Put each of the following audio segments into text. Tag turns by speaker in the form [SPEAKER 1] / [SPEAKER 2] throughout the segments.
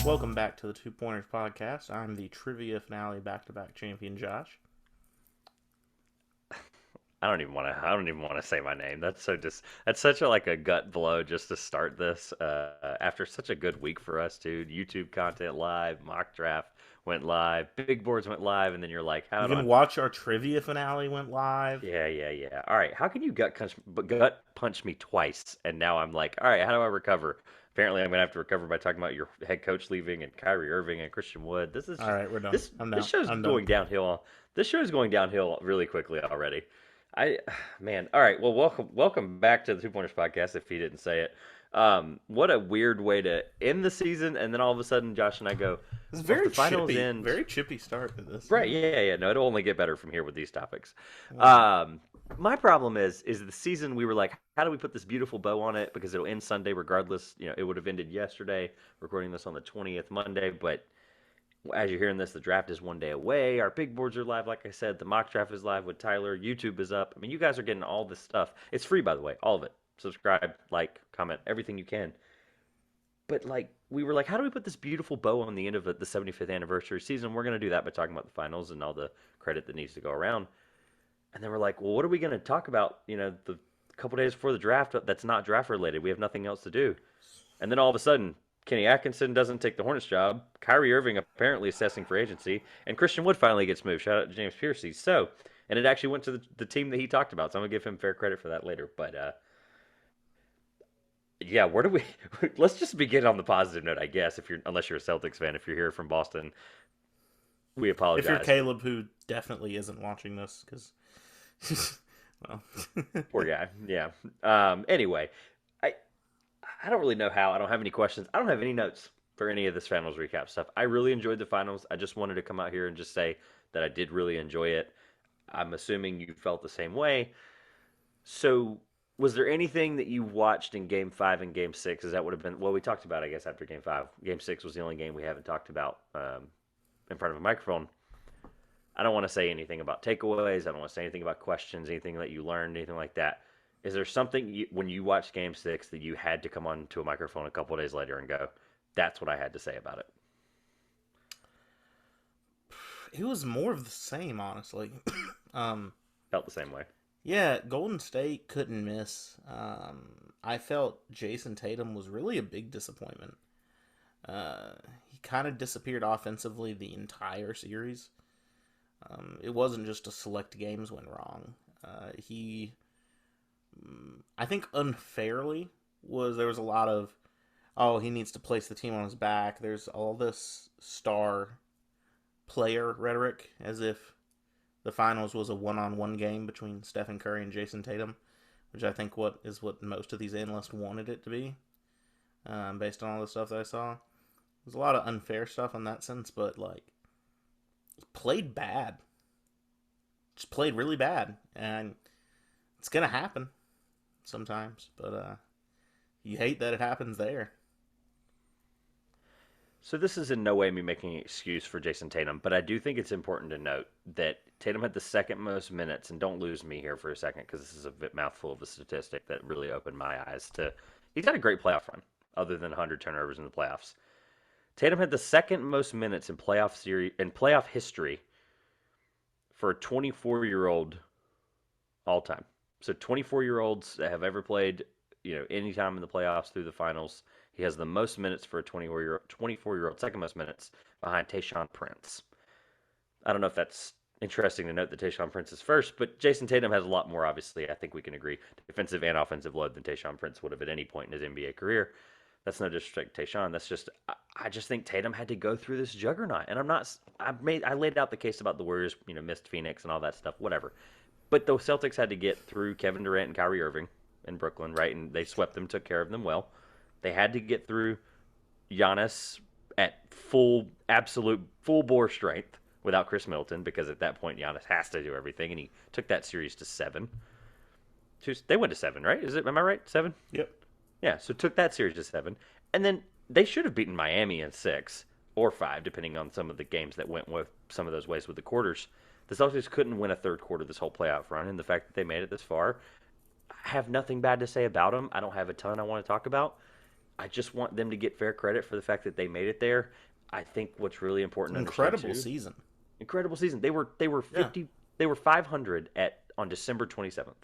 [SPEAKER 1] Welcome back to the Two Pointers Podcast. I'm the trivia finale back-to-back champion, Josh.
[SPEAKER 2] I don't even want to say my name. That's such a gut blow just to start this after such a good week for us, dude. YouTube content live, mock draft went live, big boards went live, and then you're like,
[SPEAKER 1] You can watch our trivia finale went live.
[SPEAKER 2] Yeah. All right, how can you gut punch me twice? And now I'm like, all right, how do I recover? Apparently, I'm gonna have to recover by talking about your head coach leaving and Kyrie Irving and Christian Wood. This is
[SPEAKER 1] all right. We're done.
[SPEAKER 2] This show's going downhill. This show is going downhill really quickly already. All right. Well, welcome back to the Two Pointers Podcast. If he didn't say it, what a weird way to end the season, and then all of a sudden, Josh and I go,
[SPEAKER 1] "It's very chippy, very chippy start to this."
[SPEAKER 2] Right? Yeah. No, it'll only get better from here with these topics. Wow. My problem is the season. We were like, how do we put this beautiful bow on it? Because it'll end Sunday regardless. You know, it would have ended yesterday. Recording this on the 20th, Monday, but as you're hearing this, the draft is one day away. Our big boards are live, like I said. The mock draft is live with Tyler. YouTube is up. I mean, you guys are getting all this stuff. It's free, by the way, all of it. Subscribe, like, comment, everything you can. But, like, we were like, how do we put this beautiful bow on the end of the 75th anniversary season? We're going to do that by talking about the finals and all the credit that needs to go around. And then we're like, well, what are we going to talk about, the couple days before the draft that's not draft related? We have nothing else to do. And then all of a sudden, Kenny Atkinson doesn't take the Hornets job. Kyrie Irving apparently assessing for agency. And Christian Wood finally gets moved. Shout out to James Piercy. And it actually went to the team that he talked about. So I'm going to give him fair credit for that later. But, yeah, where do we – let's just begin on the positive note, I guess, unless you're a Celtics fan. If you're here from Boston, we apologize.
[SPEAKER 1] If you're Caleb, who definitely isn't watching this because – well.
[SPEAKER 2] Poor guy. Yeah. Anyway, I don't really know how. I don't have any questions. I don't have any notes for any of this finals recap stuff. I really enjoyed the finals. I just wanted to come out here and just say that I did really enjoy it. I'm assuming you felt the same way. So was there anything that you watched in Game 5 and Game 6? That would have been, well, we talked about, I guess, after Game 5. Game 6 was the only game we haven't talked about in front of a microphone. I don't want to say anything about takeaways. I don't want to say anything about questions, anything that you learned, anything like that. Is there something when you watched Game 6 that you had to come on to a microphone a couple of days later and go, that's what I had to say about it?
[SPEAKER 1] It was more of the same, honestly.
[SPEAKER 2] Felt the same way.
[SPEAKER 1] Yeah, Golden State couldn't miss. I felt Jason Tatum was really a big disappointment. He kind of disappeared offensively the entire series. It wasn't just a select games went wrong. I think unfairly there was a lot of, he needs to place the team on his back. There's all this star player rhetoric as if the finals was a one-on-one game between Stephen Curry and Jason Tatum, which I think what most of these analysts wanted it to be, based on all the stuff that I saw. There's a lot of unfair stuff in that sense, but like, he played bad. Just played really bad, and it's gonna happen sometimes, but you hate that it happens there.
[SPEAKER 2] So this is in no way me making an excuse for Jason Tatum, but I do think it's important to note that Tatum had the second most minutes, and don't lose me here for a second because this is a mouthful of a statistic that really opened my eyes to. He's had a great playoff run, other than 100 turnovers in the playoffs. Tatum had the second most minutes in playoff history for a 24-year-old all time. So 24-year-olds that have ever played, any time in the playoffs through the finals, he has the most minutes for a 24-year-old, second most minutes behind Tayshaun Prince. I don't know if that's interesting to note that Tayshaun Prince is first, but Jason Tatum has a lot more, obviously, I think we can agree, defensive and offensive load than Tayshaun Prince would have at any point in his NBA career. That's no disrespect to Tayshaun. That's just, I just think Tatum had to go through this juggernaut. And I laid out the case about the Warriors, missed Phoenix and all that stuff, whatever. But the Celtics had to get through Kevin Durant and Kyrie Irving in Brooklyn, right? And they swept them, took care of them well. They had to get through Giannis at absolute full bore strength without Chris Middleton, because at that point Giannis has to do everything, and he took that series to 7. They went to 7, right? Am I right? 7?
[SPEAKER 1] Yep.
[SPEAKER 2] Yeah, so took that series to 7. And then they should have beaten Miami in 6 or 5, depending on some of the games that went with some of those ways with the quarters. The Celtics couldn't win a third quarter this whole playoff run, and the fact that they made it this far, I have nothing bad to say about them. I don't have a ton I want to talk about. I just want them to get fair credit for the fact that they made it there. I think what's really important to understand
[SPEAKER 1] Incredible
[SPEAKER 2] too.
[SPEAKER 1] season.
[SPEAKER 2] Incredible season. They were
[SPEAKER 1] Yeah.
[SPEAKER 2] 50. They were 500 at on December 27th.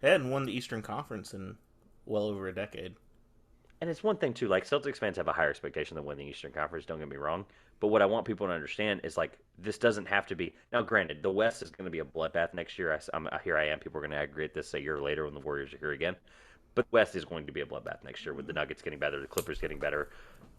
[SPEAKER 1] They hadn't won the Eastern Conference in well over a decade.
[SPEAKER 2] And it's one thing too, like Celtics fans have a higher expectation than winning the Eastern Conference. Don't get me wrong, but what I want people to understand is like this doesn't have to be. Now, granted, the West is going to be a bloodbath next year. Here I am. People are going to aggregate this a year later when the Warriors are here again. But the West is going to be a bloodbath next year with the Nuggets getting better, the Clippers getting better,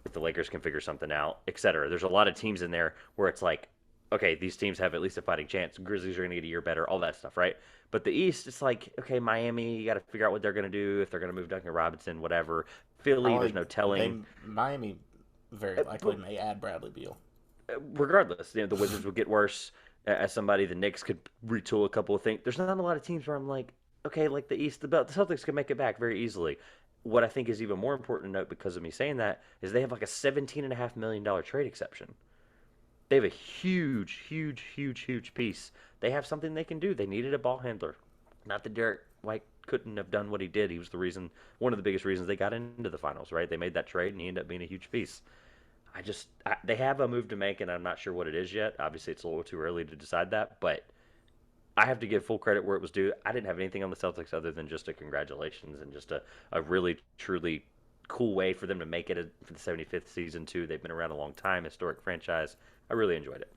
[SPEAKER 2] if the Lakers can figure something out, etc. There's a lot of teams in there where it's like, okay, these teams have at least a fighting chance. Grizzlies are going to get a year better, all that stuff, right? But the East, it's like, okay, Miami, you got to figure out what they're going to do, if they're going to move Duncan Robinson, whatever. Philly, there's no telling.
[SPEAKER 1] Miami very likely may add Bradley Beal.
[SPEAKER 2] Regardless, the Wizards would get worse. As somebody, the Knicks could retool a couple of things. There's not a lot of teams where I'm like, okay, like the East, the Celtics could make it back very easily. What I think is even more important to note because of me saying that is they have like a $17.5 million trade exception. They have a huge piece. They have something they can do. They needed a ball handler. Not that Derek White couldn't have done what he did. He was one of the biggest reasons they got into the finals, right? They made that trade, and he ended up being a huge piece. They have a move to make, and I'm not sure what it is yet. Obviously, it's a little too early to decide that, but I have to give full credit where it was due. I didn't have anything on the Celtics other than just a congratulations and just a really, truly cool way for them to make it for the 75th season, too. They've been around a long time, historic franchise. I really enjoyed it.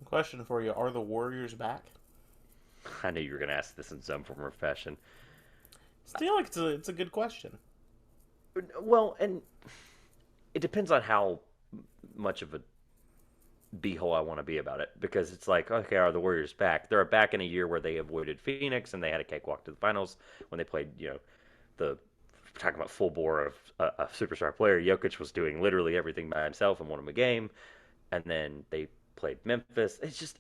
[SPEAKER 1] Question for you: are the Warriors back?
[SPEAKER 2] I knew you were going to ask this in some form or fashion.
[SPEAKER 1] I feel like it's a good question.
[SPEAKER 2] Well, and it depends on how much of a beehole I want to be about it. Because it's like, okay, are the Warriors back? They're back in a year where they avoided Phoenix and they had a cakewalk to the finals when they played, talking about full bore of a superstar player. Jokic was doing literally everything by himself and won him a game. And then they played Memphis. It's just,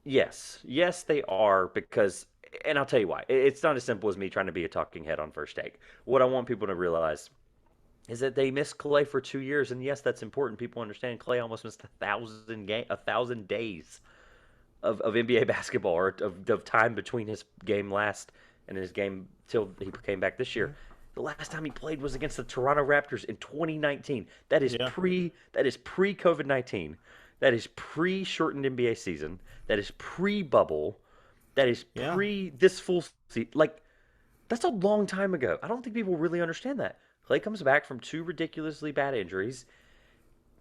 [SPEAKER 2] yes, they are because, and I'll tell you why. It's not as simple as me trying to be a talking head on First Take. What I want people to realize is that they missed Clay for 2 years, and yes, that's important. People understand Clay almost missed 1,000 days of NBA basketball or of time between his game last and his game till he came back this year. The last time he played was against the Toronto Raptors in 2019. That is pre COVID-19. That is pre-shortened NBA season. That is pre-bubble. That is pre this full season. Like, that's a long time ago. I don't think people really understand that. Clay comes back from 2 ridiculously bad injuries.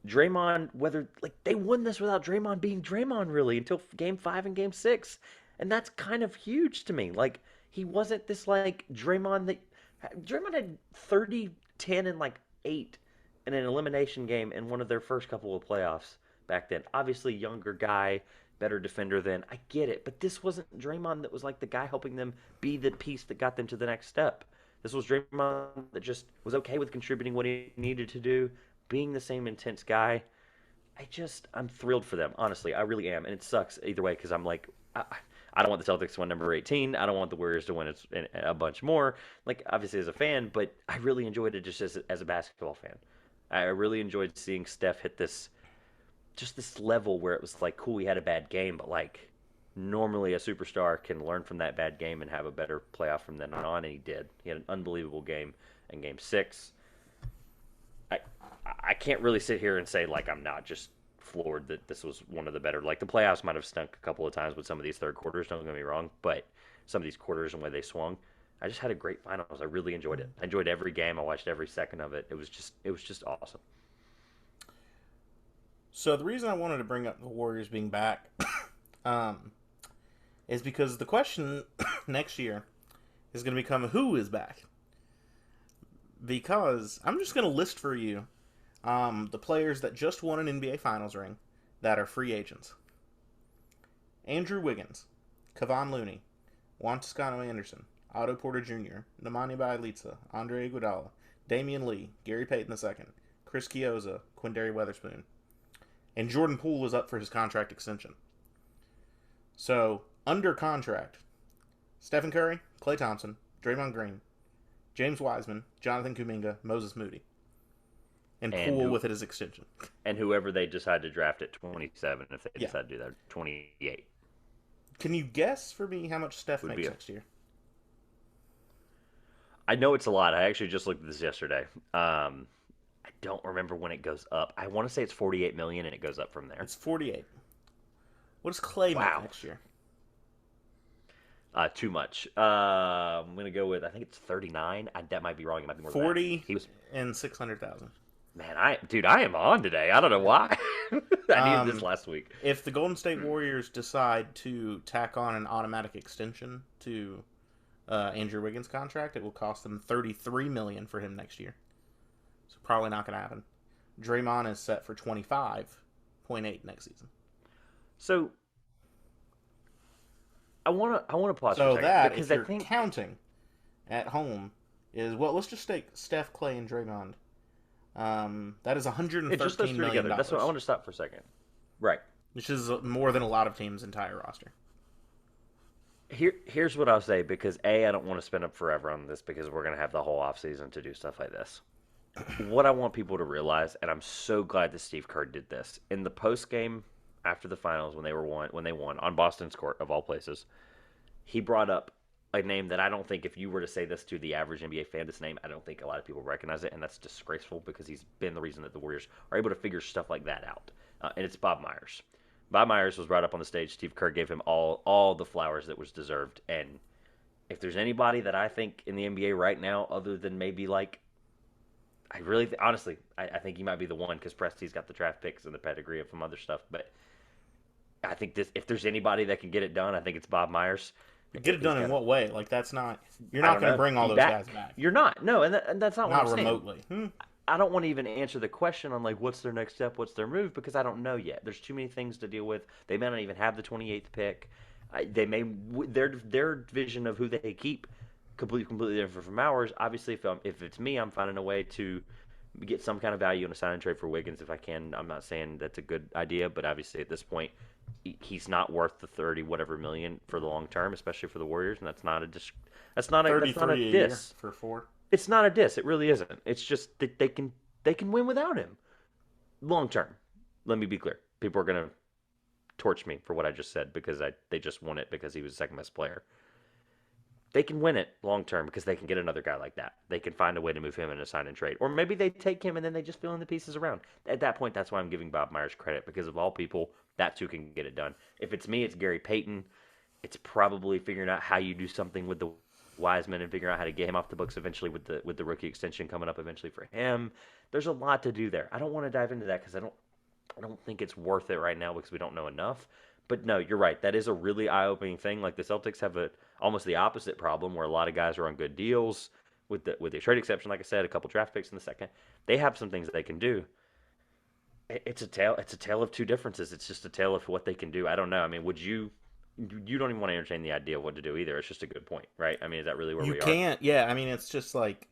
[SPEAKER 2] Draymond, they won this without Draymond being Draymond really until Game 5 and Game 6. And that's kind of huge to me. Like, he wasn't this, like, Draymond had 30, 10, and, 8 in an elimination game in one of their first couple of playoffs back then. Obviously, younger guy, better defender then. I get it. But this wasn't Draymond that was, like, the guy helping them be the piece that got them to the next step. This was Draymond that just was okay with contributing what he needed to do, being the same intense guy. I'm thrilled for them. Honestly, I really am. And it sucks either way because I'm like, I don't want the Celtics to win number 18. I don't want the Warriors to win a bunch more. Like, obviously as a fan, but I really enjoyed it just as a basketball fan. I really enjoyed seeing Steph hit this level where it was like, cool, he had a bad game, but like, normally a superstar can learn from that bad game and have a better playoff from then on, and he did. He had an unbelievable game in Game 6. I can't really sit here and say, like, I'm not just floored that this was one of the better. Like, the playoffs might have stunk a couple of times with some of these third quarters, don't get me wrong, but some of these quarters and the way they swung, I just had a great finals. I really enjoyed it. I enjoyed every game. I watched every second of it. It was just awesome.
[SPEAKER 1] So the reason I wanted to bring up the Warriors being back is because the question next year is going to become who is back. Because I'm just going to list for you the players that just won an NBA Finals ring that are free agents. Andrew Wiggins, Kevon Looney, Juan Toscano Anderson, Otto Porter Jr., Nemanja Bjelica, Andre Iguodala, Damian Lee, Gary Payton II, Chris Chiozza, Quindary Weatherspoon. And Jordan Poole is up for his contract extension. So, under contract, Stephen Curry, Klay Thompson, Draymond Green, James Wiseman, Jonathan Kuminga, Moses Moody. And
[SPEAKER 2] and
[SPEAKER 1] Poole with his extension.
[SPEAKER 2] whoever they decide to draft at 27, if they
[SPEAKER 1] Yeah.
[SPEAKER 2] decide to do that, 28
[SPEAKER 1] Can you guess for me how much Steph
[SPEAKER 2] would
[SPEAKER 1] makes
[SPEAKER 2] be.
[SPEAKER 1] next year?
[SPEAKER 2] I know it's a lot. I actually just looked at this yesterday. I don't remember when it goes up. I want to say it's 48 million, and it goes up from there.
[SPEAKER 1] It's 48. What does Clay make
[SPEAKER 2] Wow,
[SPEAKER 1] next year?
[SPEAKER 2] too much. I'm gonna go with, I think it's 39. That might be wrong. It might be more than that.
[SPEAKER 1] 40
[SPEAKER 2] He was,
[SPEAKER 1] and 600,000.
[SPEAKER 2] man. I am on today. I don't know why. I needed this last week.
[SPEAKER 1] If the Golden State Warriors decide to tack on an automatic extension to Andrew Wiggins' contract, it will cost them $33 million for him next year. So probably not going to happen. Draymond is set for 25.8 next season.
[SPEAKER 2] So I want to pause for a
[SPEAKER 1] So
[SPEAKER 2] second
[SPEAKER 1] that,
[SPEAKER 2] because
[SPEAKER 1] if you're
[SPEAKER 2] I think
[SPEAKER 1] counting at home, is, well, let's just take Steph, Clay, and Draymond. That is
[SPEAKER 2] it's just those
[SPEAKER 1] $113
[SPEAKER 2] three
[SPEAKER 1] million,
[SPEAKER 2] together. That's what I want to stop for a second. Right.
[SPEAKER 1] which is more than a lot of teams' entire roster.
[SPEAKER 2] Here's what I'll say, because I don't want to spend up forever on this because we're going to have the whole offseason to do stuff like this. What I want people to realize, and I'm so glad that Steve Kerr did this, in the post game after the finals when they won on Boston's court of all places, he brought up a name that I don't think, if you were to say this to the average NBA fan, this name, I don't think a lot of people recognize it, and that's disgraceful because he's been the reason that the Warriors are able to figure stuff like that out. And it's Bob Myers. Bob Myers was brought up on the stage. Steve Kerr gave him all the flowers that was deserved. And if there's anybody that I think in the NBA right now, other than maybe like, I really, honestly, I think he might be the one, because Presti's got the draft picks and the pedigree of some other stuff. But I think this, if there's anybody that can get it done, I think it's Bob Myers.
[SPEAKER 1] Get it done in what way? Like, that's not, you're
[SPEAKER 2] I
[SPEAKER 1] not
[SPEAKER 2] don't
[SPEAKER 1] going to
[SPEAKER 2] know.
[SPEAKER 1] bring all those guys back.
[SPEAKER 2] You're not. No, and that's not what
[SPEAKER 1] Not
[SPEAKER 2] I'm saying.
[SPEAKER 1] remotely.
[SPEAKER 2] I don't want to even answer the question on like what's their next step, what's their move, because I don't know yet. There's too many things to deal with. They may not even have the 28th pick. They may their vision of who they keep completely different from ours. Obviously, if it's me, I'm finding a way to get some kind of value in a sign and trade for Wiggins if I can. I'm not saying that's a good idea, but obviously at this point, he's not worth the 30 whatever million for the long term, especially for the Warriors, and that's not a diss
[SPEAKER 1] for 4.
[SPEAKER 2] It's not a diss. It really isn't. It's just that they can win without him long term. Let me be clear. People are gonna torch me for what I just said because they just won it because he was the second best player. They can win it long term because they can get another guy like that. They can find a way to move him in a sign and trade, or maybe they take him and then they just fill in the pieces around. At that point, that's why I'm giving Bob Myers credit, because of all people, that's who can get it done. If it's me, it's Gary Payton. It's probably figuring out how you do something with the Wiseman and figure out how to get him off the books eventually with the rookie extension coming up eventually for him. There's a lot to do there. I don't want to dive into that because I don't think it's worth it right now because we don't know enough. But no, you're right. That is a really eye-opening thing. Like, the Celtics have almost the opposite problem, where a lot of guys are on good deals with the trade exception. Like I said, a couple draft picks in the second. They have some things that they can do. It's a tale of two differences. It's just a tale of what they can do. I don't know. I mean, you don't even want to entertain the idea of what to do either. It's just a good point, right? I mean, is that really where we are?
[SPEAKER 1] You can't. Yeah, I mean, it's just like,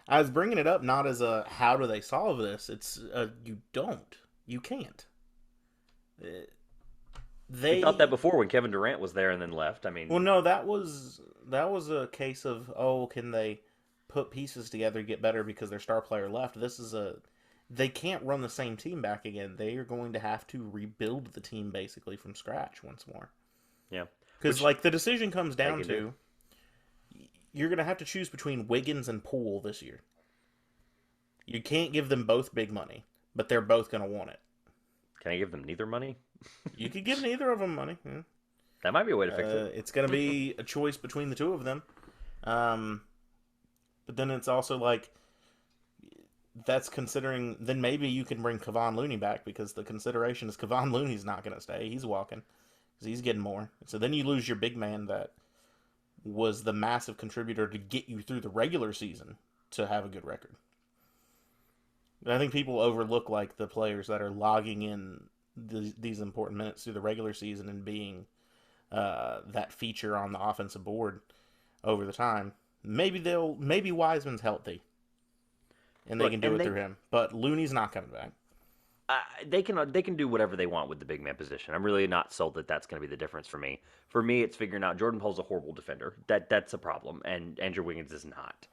[SPEAKER 1] I was bringing it up not as a how do they solve this. It's you don't. You can't.
[SPEAKER 2] They thought that before when Kevin Durant was there and then left. I mean,
[SPEAKER 1] well, no, that was a case of, oh, can they put pieces together to get better because their star player left? They can't run the same team back again. They are going to have to rebuild the team basically from scratch once more.
[SPEAKER 2] Yeah.
[SPEAKER 1] Because, like, the decision comes down to, you're going to have to choose between Wiggins and Poole this year. You can't give them both big money, but they're both going to want it.
[SPEAKER 2] Can I give them neither money?
[SPEAKER 1] You could give neither of them money. Yeah.
[SPEAKER 2] That might be a way to fix it.
[SPEAKER 1] It's going to be a choice between the two of them. But then it's also like, that's considering, then maybe you can bring Kevon Looney back, because the consideration is Kevon Looney's not going to stay. He's walking because he's getting more. So then you lose your big man that was the massive contributor to get you through the regular season to have a good record. But I think people overlook, like, the players that are logging in these important minutes through the regular season and being that feature on the offensive board over the time. Maybe Wiseman's healthy, and they can do it through him. But Looney's not coming back.
[SPEAKER 2] They can do whatever they want with the big man position. I'm really not sold that that's going to be the difference for me. For me, it's figuring out Jordan Pole's a horrible defender. That's a problem, and Andrew Wiggins is not.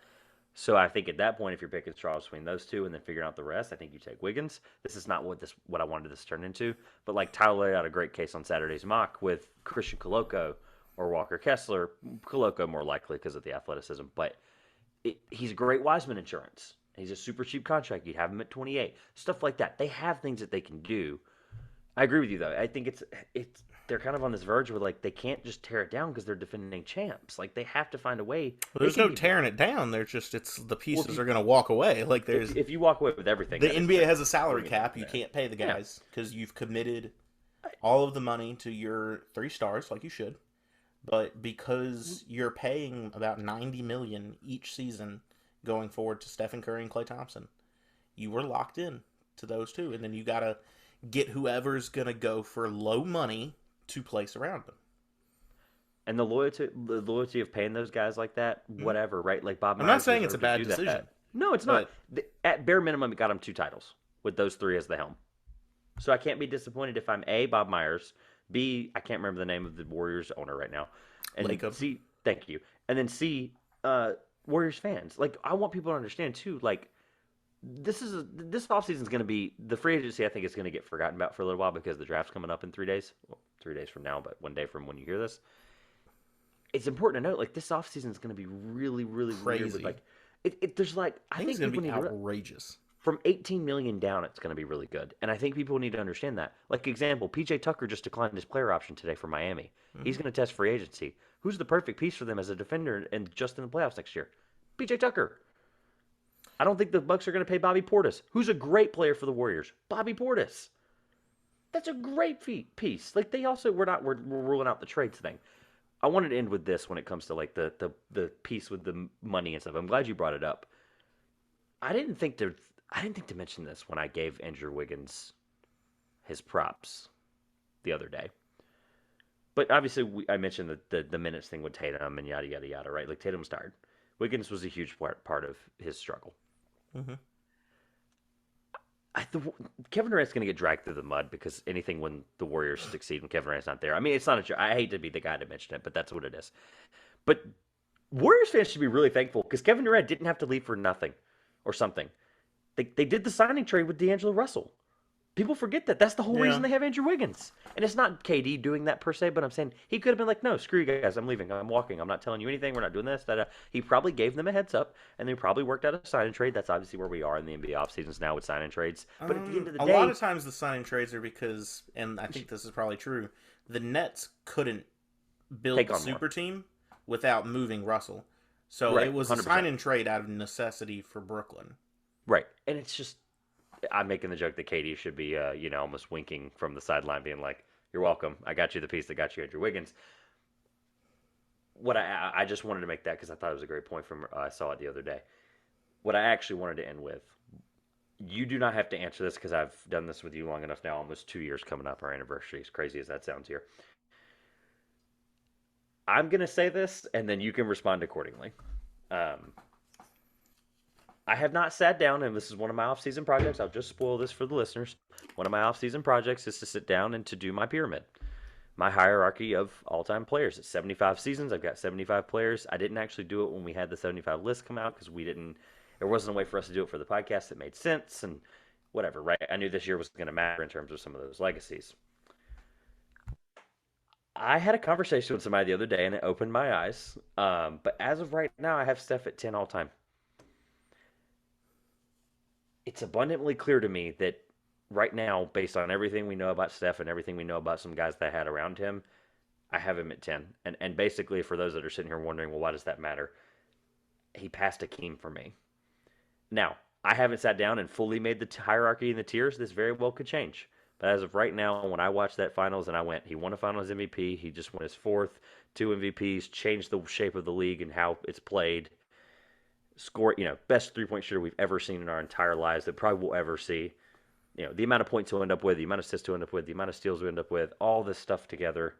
[SPEAKER 2] So I think at that point, if you're picking straws between those two and then figuring out the rest, I think you take Wiggins. This is not what I wanted this to turn into, but like Tyler laid out a great case on Saturday's mock with Christian Koloko or Walker Kessler. Koloko more likely because of the athleticism, but he's a great Wiseman insurance. He's a super cheap contract. You'd have him at 28, stuff like that. They have things that they can do. I agree with you though. I think it's they're kind of on this verge where like they can't just tear it down because they're defending champs. Like they have to find a way.
[SPEAKER 1] Well,
[SPEAKER 2] They
[SPEAKER 1] there's
[SPEAKER 2] can
[SPEAKER 1] no
[SPEAKER 2] be
[SPEAKER 1] tearing it down. There's just it's the
[SPEAKER 2] well, if
[SPEAKER 1] pieces
[SPEAKER 2] you
[SPEAKER 1] are going to walk away. Like there's
[SPEAKER 2] if you walk away with everything,
[SPEAKER 1] the
[SPEAKER 2] that is
[SPEAKER 1] NBA
[SPEAKER 2] great.
[SPEAKER 1] has a salary
[SPEAKER 2] Bring it
[SPEAKER 1] cap.
[SPEAKER 2] in
[SPEAKER 1] You
[SPEAKER 2] there.
[SPEAKER 1] can't pay the
[SPEAKER 2] Yeah,
[SPEAKER 1] guys because you've committed all of the money to your 3 stars, like you should. But because you're paying about 90 million each season going forward to Stephen Curry and Klay Thompson, you were locked in to those two, and then you gotta get whoever's gonna go for low money to place around them.
[SPEAKER 2] and the loyalty of paying those guys like that,
[SPEAKER 1] Mhm.
[SPEAKER 2] whatever, right? Like Bob
[SPEAKER 1] I'm not
[SPEAKER 2] Myers
[SPEAKER 1] saying it's a
[SPEAKER 2] deserved to
[SPEAKER 1] bad
[SPEAKER 2] do
[SPEAKER 1] decision,
[SPEAKER 2] that. No, it's not.
[SPEAKER 1] but
[SPEAKER 2] At bare minimum, it got him 2 titles with those three as the helm. So I can't be disappointed if I'm A, Bob Myers, B, I can't remember the name of the Warriors owner right now, and
[SPEAKER 1] Lacob.
[SPEAKER 2] C, thank you, and then C, Warriors fans. Like I want people to understand too. Like this offseason is going to be the free agency. I think is going to get forgotten about for a little while because the draft's coming up in 3 days. Well, 3 days from now, but one day from when you hear this. It's important to note like this offseason is going to be really, really weird. With
[SPEAKER 1] Crazy.
[SPEAKER 2] like there's like
[SPEAKER 1] I
[SPEAKER 2] I
[SPEAKER 1] think it's
[SPEAKER 2] think
[SPEAKER 1] gonna
[SPEAKER 2] people
[SPEAKER 1] be
[SPEAKER 2] need to
[SPEAKER 1] outrageous.
[SPEAKER 2] from 18 million down, it's going to be really good. And I think people need to understand that. Like example, PJ Tucker just declined his player option today for Miami. He's
[SPEAKER 1] Hmm.
[SPEAKER 2] going to test free agency. Who's the perfect piece for them as a defender and just in the playoffs next year? PJ Tucker. I don't think the Bucks are going to pay Bobby Portis, who's a great player for the Warriors. Bobby Portis. That's a great piece. Like they also we're ruling out the trades thing. I wanted to end with this when it comes to like the piece with the money and stuff. I'm glad you brought it up. I didn't think to I didn't think to mention this when I gave Andrew Wiggins his props the other day. But obviously, I mentioned the minutes thing with Tatum and yada yada yada, right? Like Tatum was tired. Wiggins was a huge part of his struggle.
[SPEAKER 1] Hmm.
[SPEAKER 2] Kevin Durant's going to get dragged through the mud because anything when the Warriors succeed when Kevin Durant's not there. I mean, it's not a joke. I hate to be the guy to mention it, but that's what it is. But Warriors fans should be really thankful because Kevin Durant didn't have to leave for nothing or something. They did the signing trade with D'Angelo Russell. People forget that. That's the whole
[SPEAKER 1] Yeah.
[SPEAKER 2] reason they have Andrew Wiggins. And it's not KD doing that per se, but I'm saying he could have been like, no, screw you guys. I'm leaving. I'm walking. I'm not telling you anything. We're not doing this. Da-da. He probably gave them a heads up, and they probably worked out a sign and trade. That's obviously where we are in the NBA offseasons now with sign and trades. But at the end of the
[SPEAKER 1] A
[SPEAKER 2] day,
[SPEAKER 1] lot of times the signing trades are because, and I think this is probably true, the Nets couldn't build
[SPEAKER 2] take
[SPEAKER 1] the
[SPEAKER 2] on more.
[SPEAKER 1] super team without moving Russell. So
[SPEAKER 2] Right,
[SPEAKER 1] it was a
[SPEAKER 2] 100%.
[SPEAKER 1] sign and trade out of necessity for Brooklyn.
[SPEAKER 2] Right. And it's just, I'm making the joke that KD should be, almost winking from the sideline, being like, "You're welcome. I got you the piece that got you Andrew Wiggins." What I just wanted to make that because I thought it was a great point from I saw it the other day. What I actually wanted to end with, you do not have to answer this because I've done this with you long enough now, almost 2 years coming up our anniversary. As crazy as that sounds here, I'm gonna say this, and then you can respond accordingly. Um, I have not sat down, and this is one of my off-season projects. I'll just spoil this for the listeners. One of my off-season projects is to sit down and to do my pyramid, my hierarchy of all-time players. It's 75 seasons. I've got 75 players. I didn't actually do it when we had the 75 list come out because we didn't. There wasn't a way for us to do it for the podcast that made sense and whatever. Right? I knew this year was going to matter in terms of some of those legacies. I had a conversation with somebody the other day, and it opened my eyes. But as of right now, I have Steph at 10 all-time. It's abundantly clear to me that right now, based on everything we know about Steph and everything we know about some guys that I had around him, I have him at 10. And basically, for those that are sitting here wondering, well, why does that matter? He passed Akeem for me. Now, I haven't sat down and fully made the hierarchy and the tiers. This very well could change. But as of right now, when I watched that finals and I went, he won a finals MVP. He just won his fourth, 2 MVPs, changed the shape of the league and how it's played. Score, best 3-point shooter we've ever seen in our entire lives that probably will ever see. The amount of points he'll end up with, the amount of assists he'll end up with, the amount of steals he'll end up with, all this stuff together.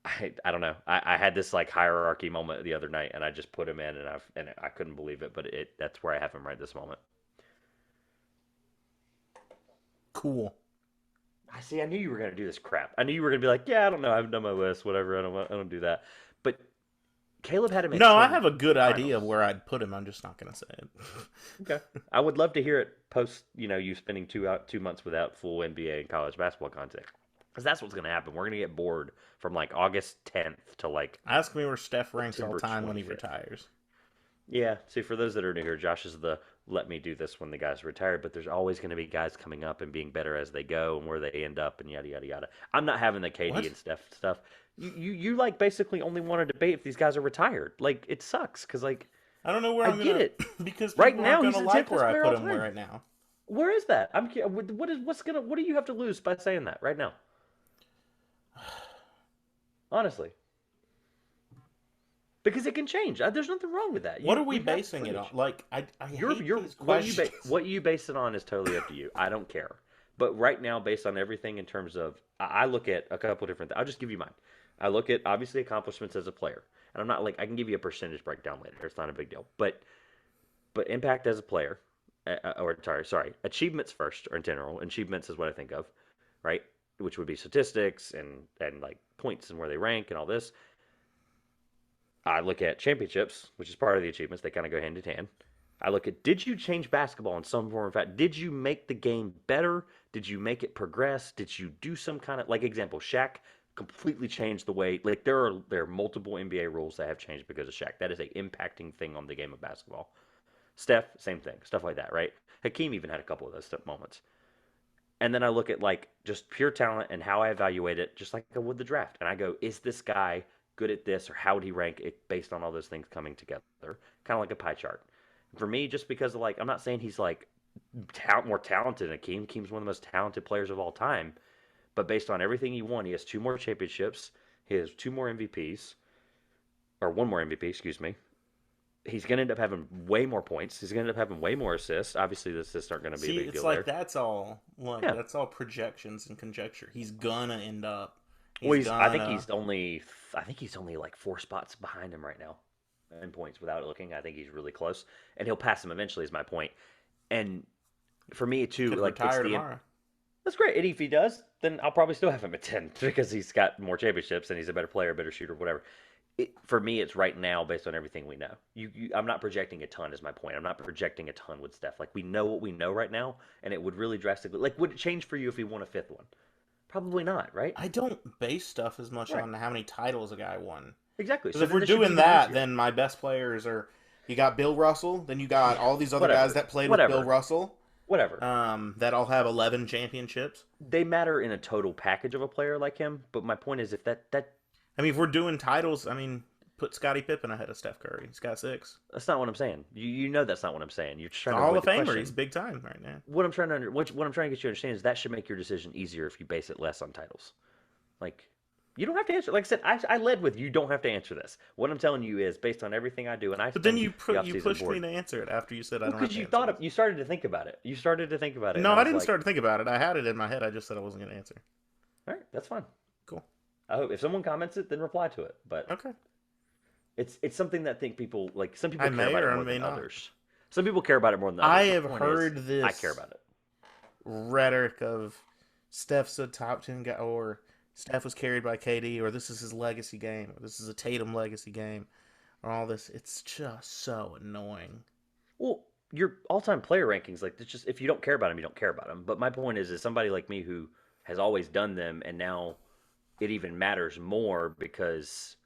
[SPEAKER 2] I don't know. I had this like hierarchy moment the other night, and I just put him in, and I couldn't believe it. But that's where I have him right this moment.
[SPEAKER 1] Cool.
[SPEAKER 2] I see. I knew you were gonna do this crap. I knew you were gonna be like, yeah, I don't know. I haven't done my list. Whatever. I don't do that. But Caleb had him at
[SPEAKER 1] No, I
[SPEAKER 2] 10
[SPEAKER 1] have a good idea of
[SPEAKER 2] finals.
[SPEAKER 1] where I'd put him. I'm just not going to say it.
[SPEAKER 2] Okay. I would love to hear it post, you spending 2 months without full NBA and college basketball content. Because that's what's going to happen. We're going to get bored from like August 10th to like
[SPEAKER 1] Ask me where Steph ranks all
[SPEAKER 2] September
[SPEAKER 1] time when he
[SPEAKER 2] 25th.
[SPEAKER 1] retires.
[SPEAKER 2] Yeah. See, for those that are new here, Josh is the let me do this when the guys retire, but there's always going to be guys coming up and being better as they go and where they end up and yada, yada, yada. I'm not having the KD
[SPEAKER 1] What?
[SPEAKER 2] and Steph stuff. You like basically only want to debate if these guys are retired. Like, it sucks because, like,
[SPEAKER 1] I don't know where
[SPEAKER 2] I
[SPEAKER 1] I'm
[SPEAKER 2] get
[SPEAKER 1] going
[SPEAKER 2] it.
[SPEAKER 1] to... Because
[SPEAKER 2] Right
[SPEAKER 1] people aren't
[SPEAKER 2] now,
[SPEAKER 1] going
[SPEAKER 2] he's
[SPEAKER 1] to
[SPEAKER 2] the
[SPEAKER 1] like
[SPEAKER 2] 10th
[SPEAKER 1] where
[SPEAKER 2] best
[SPEAKER 1] I
[SPEAKER 2] player
[SPEAKER 1] put
[SPEAKER 2] all
[SPEAKER 1] him
[SPEAKER 2] time.
[SPEAKER 1] right now.
[SPEAKER 2] Where is that? What do you have to lose by saying that right now? Honestly, because it can change. There's nothing wrong with that.
[SPEAKER 1] What are we
[SPEAKER 2] We've got
[SPEAKER 1] basing it on?
[SPEAKER 2] footage.
[SPEAKER 1] Like, I
[SPEAKER 2] You're,
[SPEAKER 1] hate
[SPEAKER 2] you're
[SPEAKER 1] these
[SPEAKER 2] what you
[SPEAKER 1] questions.
[SPEAKER 2] what you base it on is totally up to you. I don't care. But right now, based on everything in terms of, I look at a couple different. I'll just give you mine. I look at obviously accomplishments as a player, and I'm not like I can give you a percentage breakdown later. It's not a big deal. But impact as a player, or sorry, achievements first or in general. Achievements is what I think of, right? Which would be statistics and like points and where they rank and all this. I look at championships, which is part of the achievements. They kind of go hand in hand. I look at, did you change basketball in some form or fact? Did you make the game better? Did you make it progress? Did you do some kind of, like, example, Shaq completely changed the way, like, there are multiple NBA rules that have changed because of Shaq. That is a impacting thing on the game of basketball. Steph, same thing, stuff like that, right? Hakeem even had a couple of those moments. And then I look at, like, just pure talent and how I evaluate it, just like I would the draft. And I go, is this guy good at this, or how would he rank it based on all those things coming together? Kind of like a pie chart. For me, just because of, like, I'm not saying he's like more talented than Akeem. Akeem's one of the most talented players of all time. But based on everything he won, he has 2 more championships. He has 2 more MVPs, or 1 more MVP, excuse me. He's going to end up having way more points. He's going to end up having way more assists. Obviously, the assists aren't going to be
[SPEAKER 1] See,
[SPEAKER 2] a big
[SPEAKER 1] it's
[SPEAKER 2] deal
[SPEAKER 1] like
[SPEAKER 2] there. Yeah.
[SPEAKER 1] that's all projections and conjecture. He's gonna end up.
[SPEAKER 2] Well,
[SPEAKER 1] He's
[SPEAKER 2] I think
[SPEAKER 1] gonna.
[SPEAKER 2] he's only like 4 spots behind him right now in points without looking. I think he's really close, and he'll pass him eventually. Is my point. And for me too,
[SPEAKER 1] Could
[SPEAKER 2] like, it's
[SPEAKER 1] retire
[SPEAKER 2] the
[SPEAKER 1] tomorrow.
[SPEAKER 2] that's great. And if he does, then I'll probably still have him at 10 because he's got more championships and he's a better player, better shooter, whatever. For me, it's right now based on everything we know. I'm not projecting a ton, is my point. I'm not projecting a ton with Steph. Like, we know what we know right now, and it would really drastically. Like, would it change for you if he won a fifth one? Probably not, right?
[SPEAKER 1] I don't base stuff as much
[SPEAKER 2] Right.
[SPEAKER 1] on how many titles a guy won.
[SPEAKER 2] Exactly.
[SPEAKER 1] Because
[SPEAKER 2] So
[SPEAKER 1] if
[SPEAKER 2] then
[SPEAKER 1] we're
[SPEAKER 2] this should be
[SPEAKER 1] doing
[SPEAKER 2] even
[SPEAKER 1] that,
[SPEAKER 2] easier.
[SPEAKER 1] then my best players are. You got Bill Russell, then you got all these other guys
[SPEAKER 2] Whatever.
[SPEAKER 1] that played with Bill
[SPEAKER 2] Whatever.
[SPEAKER 1] Russell.
[SPEAKER 2] Whatever.
[SPEAKER 1] That all have 11 championships.
[SPEAKER 2] They matter in a total package of a player like him. But my point is, if that
[SPEAKER 1] I mean, if we're doing titles, I mean, put Scottie Pippen ahead of Steph Curry. He's got 6.
[SPEAKER 2] that's not what I'm saying. You know that's not what I'm saying. You're just
[SPEAKER 1] The
[SPEAKER 2] trying to
[SPEAKER 1] Hall
[SPEAKER 2] avoid
[SPEAKER 1] of
[SPEAKER 2] the
[SPEAKER 1] Famer.
[SPEAKER 2] question.
[SPEAKER 1] He's big time right now.
[SPEAKER 2] What I'm trying to get you to understand is that should make your decision easier if you base it less on titles. Like, you don't have to answer. Like I said, I led with you don't have to answer this. What I'm telling you is based on everything I do, and I.
[SPEAKER 1] But then
[SPEAKER 2] spend
[SPEAKER 1] you
[SPEAKER 2] the
[SPEAKER 1] you
[SPEAKER 2] offseason
[SPEAKER 1] pushed
[SPEAKER 2] board.
[SPEAKER 1] me to answer it after you said I don't have
[SPEAKER 2] Because
[SPEAKER 1] to
[SPEAKER 2] you
[SPEAKER 1] answer this.
[SPEAKER 2] you started to think about it. You started to think about it.
[SPEAKER 1] No,
[SPEAKER 2] and
[SPEAKER 1] I
[SPEAKER 2] was
[SPEAKER 1] didn't
[SPEAKER 2] like,
[SPEAKER 1] start to think about it. I had it in my head. I just said I wasn't going to answer.
[SPEAKER 2] All right, that's fine.
[SPEAKER 1] Cool.
[SPEAKER 2] I hope if someone comments it, then reply to it. But
[SPEAKER 1] Okay.
[SPEAKER 2] it's something that people like. Some people
[SPEAKER 1] I
[SPEAKER 2] care
[SPEAKER 1] may
[SPEAKER 2] about
[SPEAKER 1] or
[SPEAKER 2] it more
[SPEAKER 1] may
[SPEAKER 2] than
[SPEAKER 1] not.
[SPEAKER 2] others. Some people care about it more than others.
[SPEAKER 1] I
[SPEAKER 2] The
[SPEAKER 1] have
[SPEAKER 2] point
[SPEAKER 1] heard
[SPEAKER 2] is,
[SPEAKER 1] this.
[SPEAKER 2] I care about it.
[SPEAKER 1] Rhetoric of Steph's a top 10 guy, or Steph was carried by KD, or this is his legacy game, or this is a Tatum legacy game, or all this. It's just so annoying.
[SPEAKER 2] Well, your all-time player rankings, like, it's just if you don't care about them, you don't care about them. But my point is somebody like me who has always done them, and now it even matters more because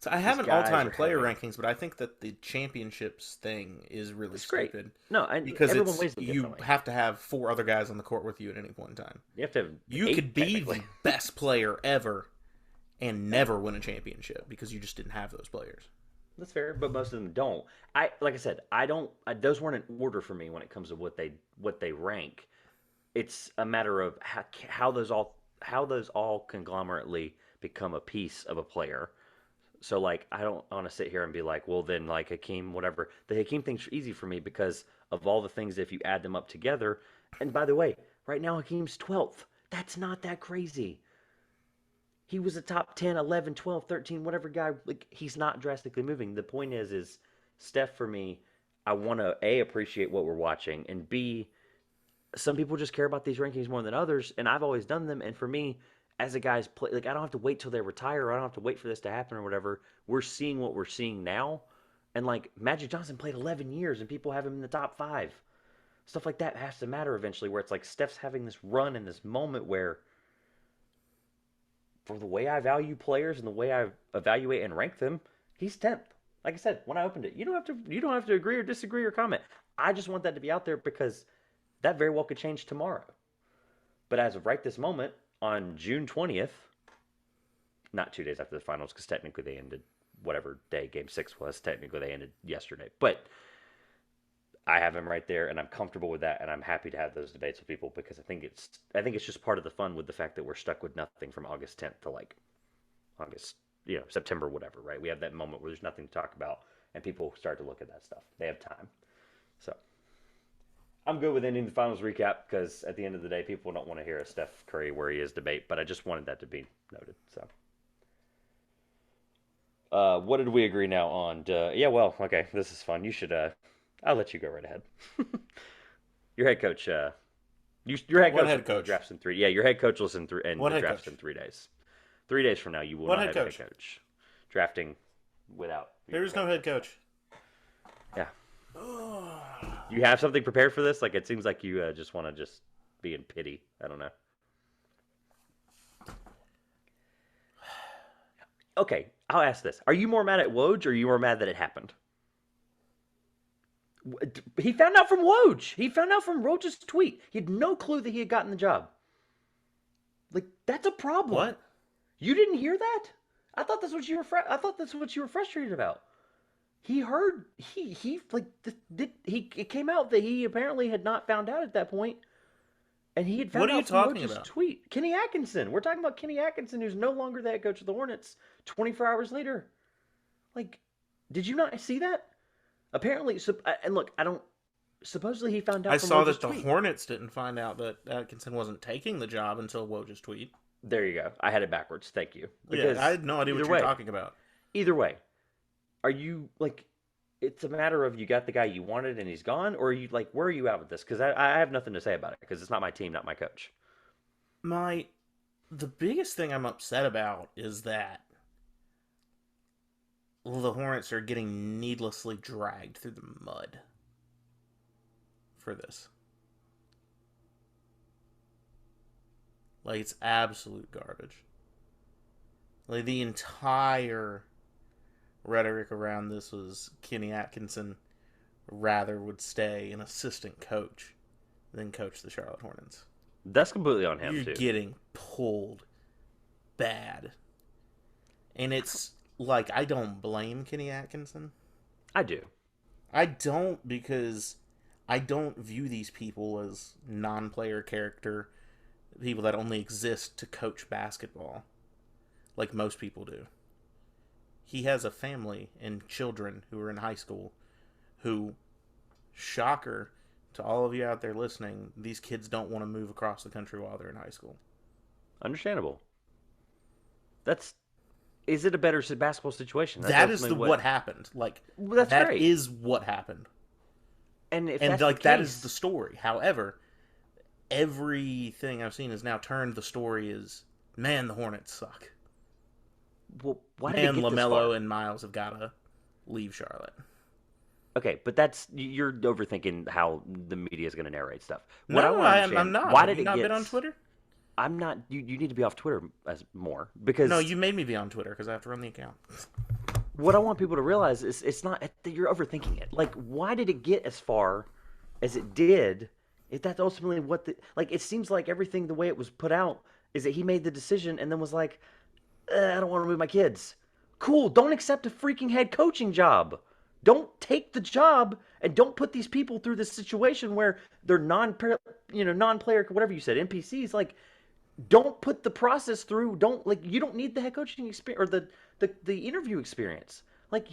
[SPEAKER 1] So I have
[SPEAKER 2] these
[SPEAKER 1] an
[SPEAKER 2] guys
[SPEAKER 1] all-time
[SPEAKER 2] are
[SPEAKER 1] player
[SPEAKER 2] having.
[SPEAKER 1] rankings, but I think that the championships thing is really
[SPEAKER 2] It's great.
[SPEAKER 1] stupid
[SPEAKER 2] No, and
[SPEAKER 1] because
[SPEAKER 2] everyone
[SPEAKER 1] it's
[SPEAKER 2] weighs it
[SPEAKER 1] you
[SPEAKER 2] differently.
[SPEAKER 1] have to have 4 other guys on the court with you at any point in time.
[SPEAKER 2] You have to have
[SPEAKER 1] You
[SPEAKER 2] 8,
[SPEAKER 1] could be
[SPEAKER 2] technically.
[SPEAKER 1] the best player ever and never win a championship because you just didn't have those players.
[SPEAKER 2] That's fair, but most of them don't. Like I said, I don't. Those weren't in order for me when it comes to what they rank. It's a matter of how those all conglomerately become a piece of a player. So, like, I don't want to sit here and be like, well, then, like, Hakeem, whatever. The Hakeem thing's easy for me because of all the things if you add them up together. And by the way, right now Hakeem's 12th. That's not that crazy. He was a top 10, 11, 12, 13, whatever guy. Like, he's not drastically moving. The point is Steph, for me, I want to, A, appreciate what we're watching, and B, some people just care about these rankings more than others, and I've always done them. And for me, as a guy's play, like I don't have to wait till they retire. Or I don't have to wait for this to happen or whatever. We're seeing what we're seeing now, and like Magic Johnson played 11 years, and people have him in the top 5. Stuff like that has to matter eventually. Where it's like Steph's having this run in this moment where, for the way I value players and the way I evaluate and rank them, he's 10th. Like I said, when I opened it, you don't have to agree or disagree or comment. I just want that to be out there because that very well could change tomorrow. But as of right this moment, on June 20th, not 2 days after the finals, because technically they ended whatever day Game 6 was. Technically they ended yesterday. But I have him right there, and I'm comfortable with that, and I'm happy to have those debates with people because I think it's just part of the fun with the fact that we're stuck with nothing from August 10th to like August, September, whatever, right? We have that moment where there's nothing to talk about, and people start to look at that stuff. They have time. So I'm good with ending the finals recap because at the end of the day, people don't want to hear a Steph Curry where he is debate, but I just wanted that to be noted. So, what did we agree now on? Okay, this is fun. You should. I'll let you go right ahead. Your head coach. Your head
[SPEAKER 1] What
[SPEAKER 2] coach.
[SPEAKER 1] head coach?
[SPEAKER 2] Drafts in 3. Yeah, your head coach will and
[SPEAKER 1] What
[SPEAKER 2] the
[SPEAKER 1] head
[SPEAKER 2] drafts
[SPEAKER 1] coach?
[SPEAKER 2] in 3 days. 3 days from now, you will
[SPEAKER 1] What
[SPEAKER 2] not
[SPEAKER 1] head
[SPEAKER 2] have
[SPEAKER 1] coach?
[SPEAKER 2] a head coach. Drafting without.
[SPEAKER 1] There is no head coach.
[SPEAKER 2] Yeah. You have something prepared for this? Like it seems like you just want to just be in pity. I don't know. Okay, I'll ask this: are you more mad at Woj, or are you more mad that it happened? He found out from Woj. He found out from Woj's tweet. He had no clue that he had gotten the job. Like that's a problem.
[SPEAKER 1] What?
[SPEAKER 2] You didn't hear that? I thought that's what you were. I thought that's what you were frustrated about. He heard it came out that he apparently had not found out at that point, and he had found
[SPEAKER 1] What are you
[SPEAKER 2] out from
[SPEAKER 1] talking
[SPEAKER 2] Woj's
[SPEAKER 1] about?
[SPEAKER 2] tweet. Kenny Atkinson. We're talking about Kenny Atkinson, who's no longer the head coach of the Hornets. 24 hours later, like, did you not see that? Apparently, and look, I don't. Supposedly, he found out.
[SPEAKER 1] I
[SPEAKER 2] from
[SPEAKER 1] saw
[SPEAKER 2] Woj's
[SPEAKER 1] that the
[SPEAKER 2] tweet.
[SPEAKER 1] Hornets didn't find out that Atkinson wasn't taking the job until Woj's tweet.
[SPEAKER 2] There you go. I had it backwards. Thank you.
[SPEAKER 1] Yeah, I had no idea what you were talking about.
[SPEAKER 2] Either way, are you like? It's a matter of you got the guy you wanted and he's gone, or are you like, where are you at with this? Because I have nothing to say about it because it's not my team, not my coach.
[SPEAKER 1] The biggest thing I'm upset about is that the Hornets are getting needlessly dragged through the mud for this. Like, it's absolute garbage. Like, the entire rhetoric around this was Kenny Atkinson rather would stay an assistant coach than coach the Charlotte Hornets.
[SPEAKER 2] That's completely on him,
[SPEAKER 1] You're
[SPEAKER 2] too.
[SPEAKER 1] getting pulled bad. And it's like, I don't blame Kenny Atkinson.
[SPEAKER 2] I do.
[SPEAKER 1] I don't, because I don't view these people as non-player character people that only exist to coach basketball like most people do. He has a family and children who are in high school who, shocker to all of you out there listening, these kids don't want to move across the country while they're in high school.
[SPEAKER 2] Understandable. Is it a better basketball situation?
[SPEAKER 1] That is what happened. Like,
[SPEAKER 2] well, that's
[SPEAKER 1] that
[SPEAKER 2] great.
[SPEAKER 1] is what happened.
[SPEAKER 2] And
[SPEAKER 1] That is the story. However, everything I've seen has now turned the story is, man, the Hornets suck.
[SPEAKER 2] Well, why did it get
[SPEAKER 1] LaMelo
[SPEAKER 2] this far?
[SPEAKER 1] and Miles have got to leave Charlotte.
[SPEAKER 2] Okay, but you're overthinking how the media is going to narrate stuff.
[SPEAKER 1] I'm not.
[SPEAKER 2] Why
[SPEAKER 1] have
[SPEAKER 2] did
[SPEAKER 1] you
[SPEAKER 2] it
[SPEAKER 1] not
[SPEAKER 2] get?
[SPEAKER 1] been on Twitter?
[SPEAKER 2] I'm not. You need to be off Twitter more because
[SPEAKER 1] No, you made me be on Twitter because I have to run the account.
[SPEAKER 2] what I want people to realize is it's not that you're overthinking it. Like, why did it get as far as it did? If that's ultimately what it seems like everything the way it was put out is that he made the decision and then was like, I don't want to move my kids. Cool, don't accept a freaking head coaching job. Don't take the job and don't put these people through this situation where they're non-player, whatever you said, NPCs. Like, don't put the process through. You don't need the head coaching experience or the interview experience. Like,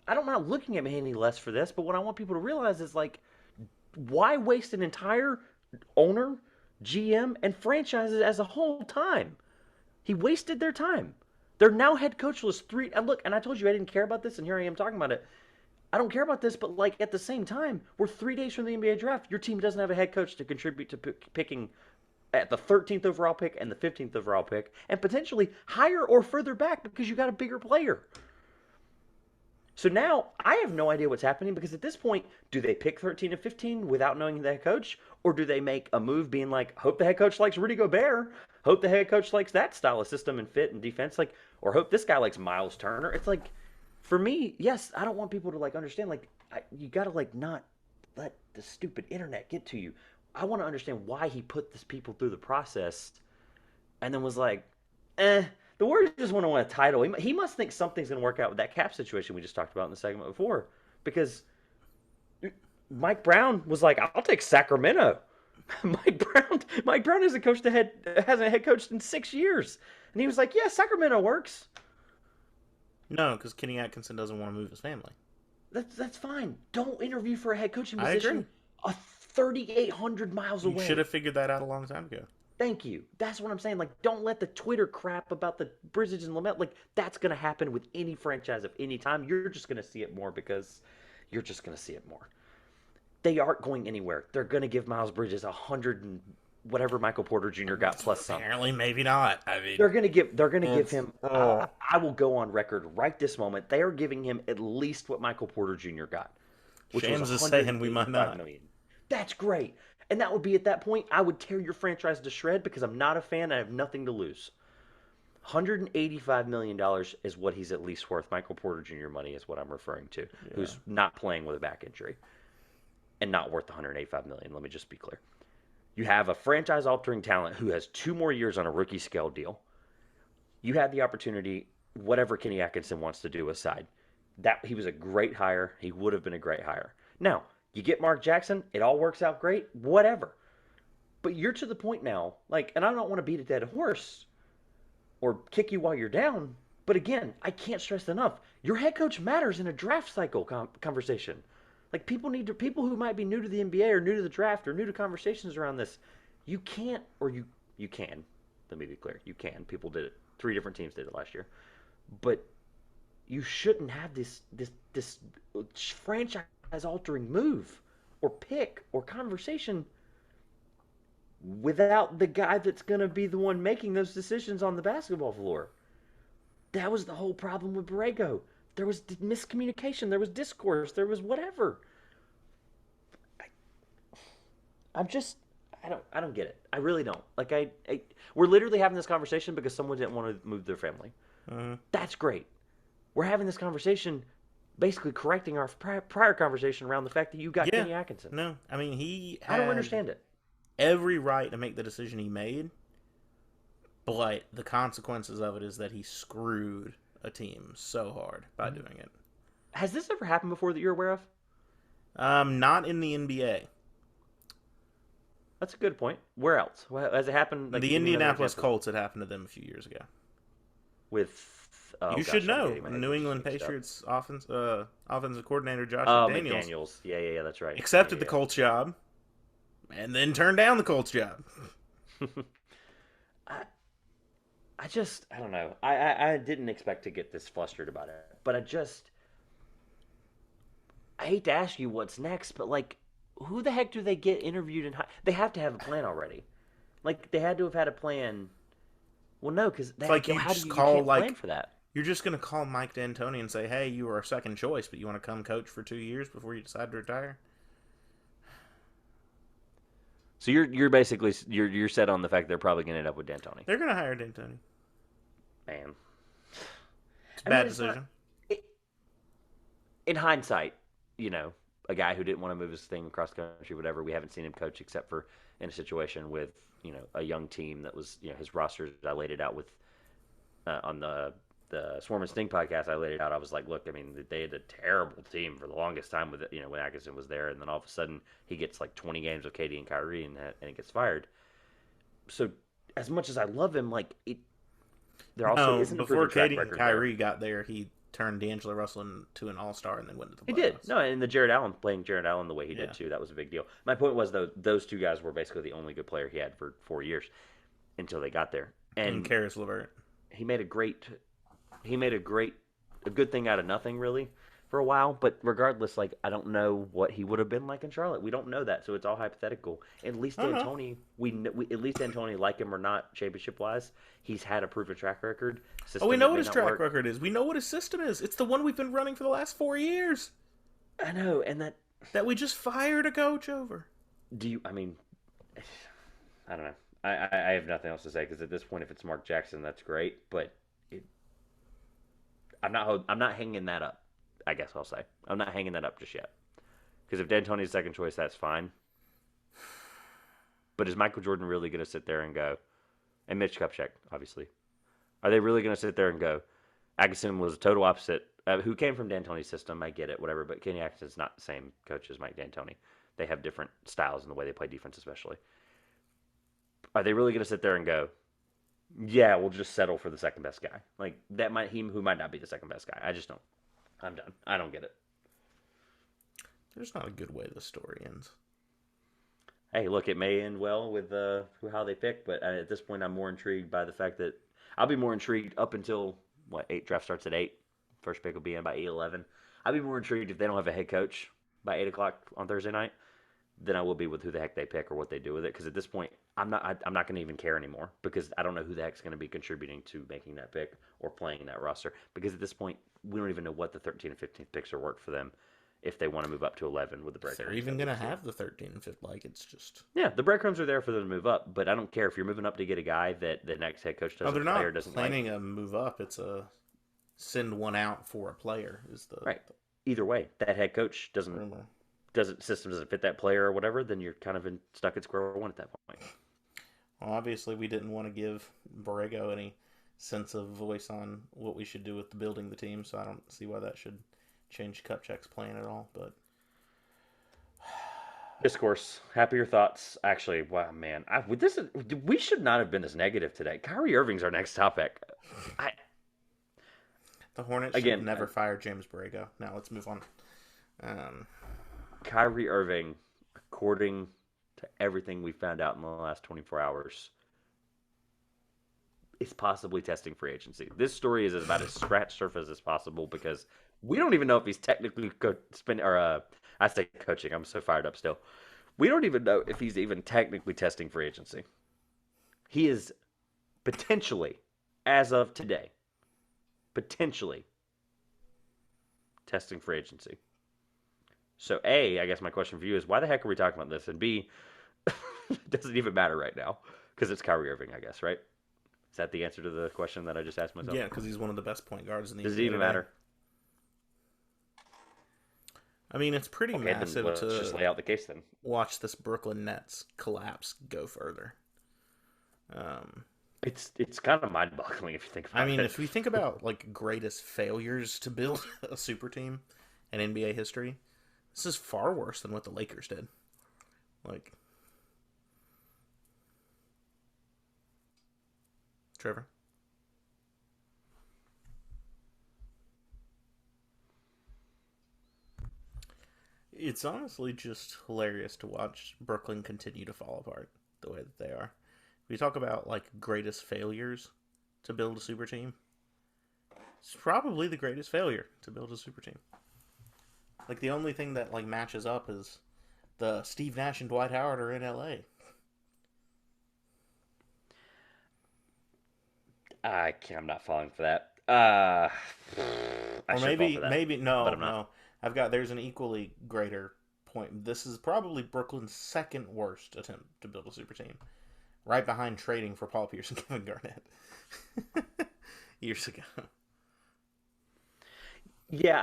[SPEAKER 2] I'm not looking at him any less for this, but what I want people to realize is, like, why waste an entire owner, GM, and franchises as a whole time? He wasted their time. They're now head coachless. And I told you I didn't care about this, and here I am talking about it. I don't care about this, but like at the same time, we're 3 days from the NBA draft. Your team doesn't have a head coach to contribute to picking at the 13th overall pick and the 15th overall pick, and potentially higher or further back because you got a bigger player. So now I have no idea what's happening because at this point, do they pick 13 and 15 without knowing the head coach? Or do they make a move being like, hope the head coach likes Rudy Gobert, hope the head coach likes that style of system and fit and defense, like, or hope this guy likes Miles Turner? It's like, for me, yes, I don't want people to like understand, like, you got to like not let the stupid internet get to you. I want to understand why he put these people through the process and then was like, the Warriors just want to win a title. He must think something's going to work out with that cap situation we just talked about in the segment before. Because Mike Brown was like, I'll take Sacramento. Mike Brown hasn't head coached in 6 years. And he was like, yeah, Sacramento works.
[SPEAKER 1] No, because Kenny Atkinson doesn't want to move his family.
[SPEAKER 2] That's fine. Don't interview for a head coaching
[SPEAKER 1] I agree.
[SPEAKER 2] position 3,800 miles away.
[SPEAKER 1] You should have figured that out a long time ago.
[SPEAKER 2] Thank you. That's what I'm saying. Like, don't let the Twitter crap about the Bridges and Lamelo, like, that's going to happen with any franchise of any time. You're just going to see it more because you're just going to see it more. They aren't going anywhere. They're going to give Miles Bridges 100 and whatever Michael Porter Jr. got plus some.
[SPEAKER 1] Apparently, maybe not. I mean,
[SPEAKER 2] they're going to give him. I will go on record right this moment. They are giving him at least what Michael Porter Jr. got, which
[SPEAKER 1] James
[SPEAKER 2] was
[SPEAKER 1] is saying we might not.
[SPEAKER 2] Million. That's great. And that would be, at that point, I would tear your franchise to shred because I'm not a fan. I have nothing to lose. $185 million is what he's at least worth. Michael Porter Jr. money is what I'm referring to, who's not playing with a back injury and not worth $185 million. Let me just be clear. You have a franchise-altering talent who has 2 more years on a rookie scale deal. You have the opportunity, whatever Kenny Atkinson wants to do aside. That he was a great hire. He would have been a great hire. Now, you get Mark Jackson, it all works out great, whatever. But you're to the point now, like, and I don't want to beat a dead horse or kick you while you're down, but again, I can't stress enough, your head coach matters in a draft cycle conversation. Like, people who might be new to the NBA or new to the draft or new to conversations around this, you can't, or you can, let me be clear, you can. People did it. 3 different teams did it last year. But you shouldn't have this franchise-altering move or pick or conversation without the guy that's going to be the one making those decisions on the basketball floor. That was the whole problem with Borrego. There was miscommunication. There was discourse. There was whatever. I don't get it. I really don't. Like, we're literally having this conversation because someone didn't want to move their family. That's great. We're having this conversation basically correcting our prior conversation around the fact that you got Kenny Atkinson.
[SPEAKER 1] No, I mean,
[SPEAKER 2] I don't understand it.
[SPEAKER 1] Every right to make the decision he made, but the consequences of it is that he screwed a team so hard by doing it.
[SPEAKER 2] Has this ever happened before that you're aware of?
[SPEAKER 1] Not in the NBA.
[SPEAKER 2] That's a good point. Where else? Has it happened?
[SPEAKER 1] Like, the Indianapolis Colts, it happened to them a few years ago. You should know. New England Patriots offensive coordinator Josh McDaniels.
[SPEAKER 2] Yeah, that's right.
[SPEAKER 1] Accepted the Colts job, and then turned down the Colts job.
[SPEAKER 2] I don't know. I didn't expect to get this flustered about it, but I hate to ask you what's next, but like, who the heck do they get interviewed and they have to have a plan already. Like, they had to have had a plan. Well, no, because
[SPEAKER 1] like, you
[SPEAKER 2] can't
[SPEAKER 1] plan
[SPEAKER 2] for that.
[SPEAKER 1] You're just going to call Mike D'Antoni and say, hey, you were our second choice, but you want to come coach for 2 years before you decide to retire?
[SPEAKER 2] So you're basically you're set on the fact they're probably going to end up with D'Antoni.
[SPEAKER 1] They're going to hire D'Antoni.
[SPEAKER 2] Man,
[SPEAKER 1] it's a bad decision.
[SPEAKER 2] In hindsight, a guy who didn't want to move his thing across the country, whatever. We haven't seen him coach except for in a situation with a young team that was his roster. I laid it out with on the Swarm and Sting podcast. I laid it out. I was like, look, I mean, they had a terrible team for the longest time with when Atkinson was there, and then all of a sudden he gets like 20 games with KD and Kyrie, and he gets fired. So as much as I love him, like there also isn't
[SPEAKER 1] before KD and Kyrie got there, he turned D'Angelo Russell into an all-star and then went to the playoffs.
[SPEAKER 2] He did. No, and the playing Jared Allen the way he did too, that was a big deal. My point was, though, those 2 guys were basically the only good player he had for 4 years until they got there. And
[SPEAKER 1] Karis LeVert.
[SPEAKER 2] He made a good thing out of nothing, really. for a while. But regardless, like I don't know what he would have been like in Charlotte. We don't know that, so it's all hypothetical. At least
[SPEAKER 1] I don't know.
[SPEAKER 2] D'Antoni, at least D'Antoni, like him or not, championship wise, he's had a proven track record.
[SPEAKER 1] Oh, we
[SPEAKER 2] System
[SPEAKER 1] know
[SPEAKER 2] that
[SPEAKER 1] what
[SPEAKER 2] may
[SPEAKER 1] his
[SPEAKER 2] not
[SPEAKER 1] track
[SPEAKER 2] work.
[SPEAKER 1] record is. We know what his system is. It's the one we've been running for the last 4 years
[SPEAKER 2] I know, and that
[SPEAKER 1] that we just fired a coach over.
[SPEAKER 2] do you? I mean, I don't know. I have nothing else to say because at this point, if it's Mark Jackson, that's great. But it, I'm not hanging that up. I guess I'll say I'm not hanging that up just yet. Because if D'Antoni's second choice, that's fine. But is Michael Jordan really going to sit there and go? And Mitch Kupchak, obviously, are they really going to sit there and go? Atkinson was a total opposite. Who came from D'Antoni's system? I get it, whatever. But Kenny Atkinson's not the same coach as Mike D'Antoni. They have different styles in the way they play defense, especially. Are they really going to sit there and go, yeah, we'll just settle for the second best guy? Like that might he who might not be the second best guy. I just don't. I'm done. I don't get it.
[SPEAKER 1] There's not a good way the story ends.
[SPEAKER 2] Hey, look, it may end well with how they pick, but at this point, I'm more intrigued by the fact that I'll be more intrigued up until what eight draft starts at 8. First pick will be in by 8:11. I'll be more intrigued if they don't have a head coach by 8 o'clock on Thursday night than I will be with who the heck they pick or what they do with it. Because at this point, I'm not going to even care anymore because I don't know who the heck's going to be contributing to making that pick or playing that roster. Because at this point, we don't even know what the 13th and 15th picks are worth for them if they want to move up to 11 with the
[SPEAKER 1] If they're
[SPEAKER 2] breadcrumbs.
[SPEAKER 1] even going to have the 13 and 15, like it's just.
[SPEAKER 2] Yeah, the breadcrumbs are there for them to move up, but I don't care if you're moving up to get a guy that the next head coach
[SPEAKER 1] Oh, they're
[SPEAKER 2] doesn't play or
[SPEAKER 1] not
[SPEAKER 2] doesn't
[SPEAKER 1] planning
[SPEAKER 2] like.
[SPEAKER 1] a move up. It's a send one out for a player. Is
[SPEAKER 2] Right. Either way, that head coach
[SPEAKER 1] the rumor?
[SPEAKER 2] doesn't fit that player or whatever, then you're kind of stuck at square one at that point.
[SPEAKER 1] Well, obviously, we didn't want to give Borrego any sense of voice on what we should do with the building the team, so I don't see why that should change Kupchak's plan at all. But
[SPEAKER 2] Discourse. Happier thoughts. Actually, wow, man, we should not have been this negative today. Kyrie Irving's our next topic. I
[SPEAKER 1] the Hornets should
[SPEAKER 2] again,
[SPEAKER 1] never fire James Borrego. Now let's move on. Um,
[SPEAKER 2] Kyrie Irving, according to everything we found out in the last 24 hours, is possibly testing free agency. This story is about as scratch surface as possible because we don't even know if he's technically I say coaching. I'm so fired up still. We don't even know if he's even technically testing free agency. He is potentially, as of today, potentially testing free agency. So A, I guess my question for you is why the heck are we talking about this? And B, it doesn't even matter right now because it's Kyrie Irving, I guess, right? Is that the answer to the question that I just asked myself?
[SPEAKER 1] yeah, because he's one of the best point guards in the
[SPEAKER 2] Does it
[SPEAKER 1] NBA
[SPEAKER 2] even
[SPEAKER 1] today.
[SPEAKER 2] matter?
[SPEAKER 1] I mean, it's pretty
[SPEAKER 2] Okay, then
[SPEAKER 1] massive
[SPEAKER 2] let's just lay
[SPEAKER 1] to
[SPEAKER 2] out the case then.
[SPEAKER 1] watch this Brooklyn Nets collapse go further.
[SPEAKER 2] It's kind of mind-boggling if you think about
[SPEAKER 1] I mean,
[SPEAKER 2] it.
[SPEAKER 1] if we think about like greatest failures to build a super team in NBA history, this is far worse than what the Lakers did. Like, Trevor. It's honestly just hilarious to watch Brooklyn continue to fall apart the way that they are. We talk about like greatest failures to build a super team. It's probably the greatest failure to build a super team. Like the only thing that like matches up is the Steve Nash and Dwight Howard are in LA.
[SPEAKER 2] I'm not falling for that. I
[SPEAKER 1] Or
[SPEAKER 2] should fall for that,
[SPEAKER 1] maybe
[SPEAKER 2] but
[SPEAKER 1] no,
[SPEAKER 2] I'm not.
[SPEAKER 1] no. There's an equally greater point. This is probably Brooklyn's second worst attempt to build a super team. Right behind trading for Paul Pierce and Kevin Garnett. Years ago.
[SPEAKER 2] Yeah,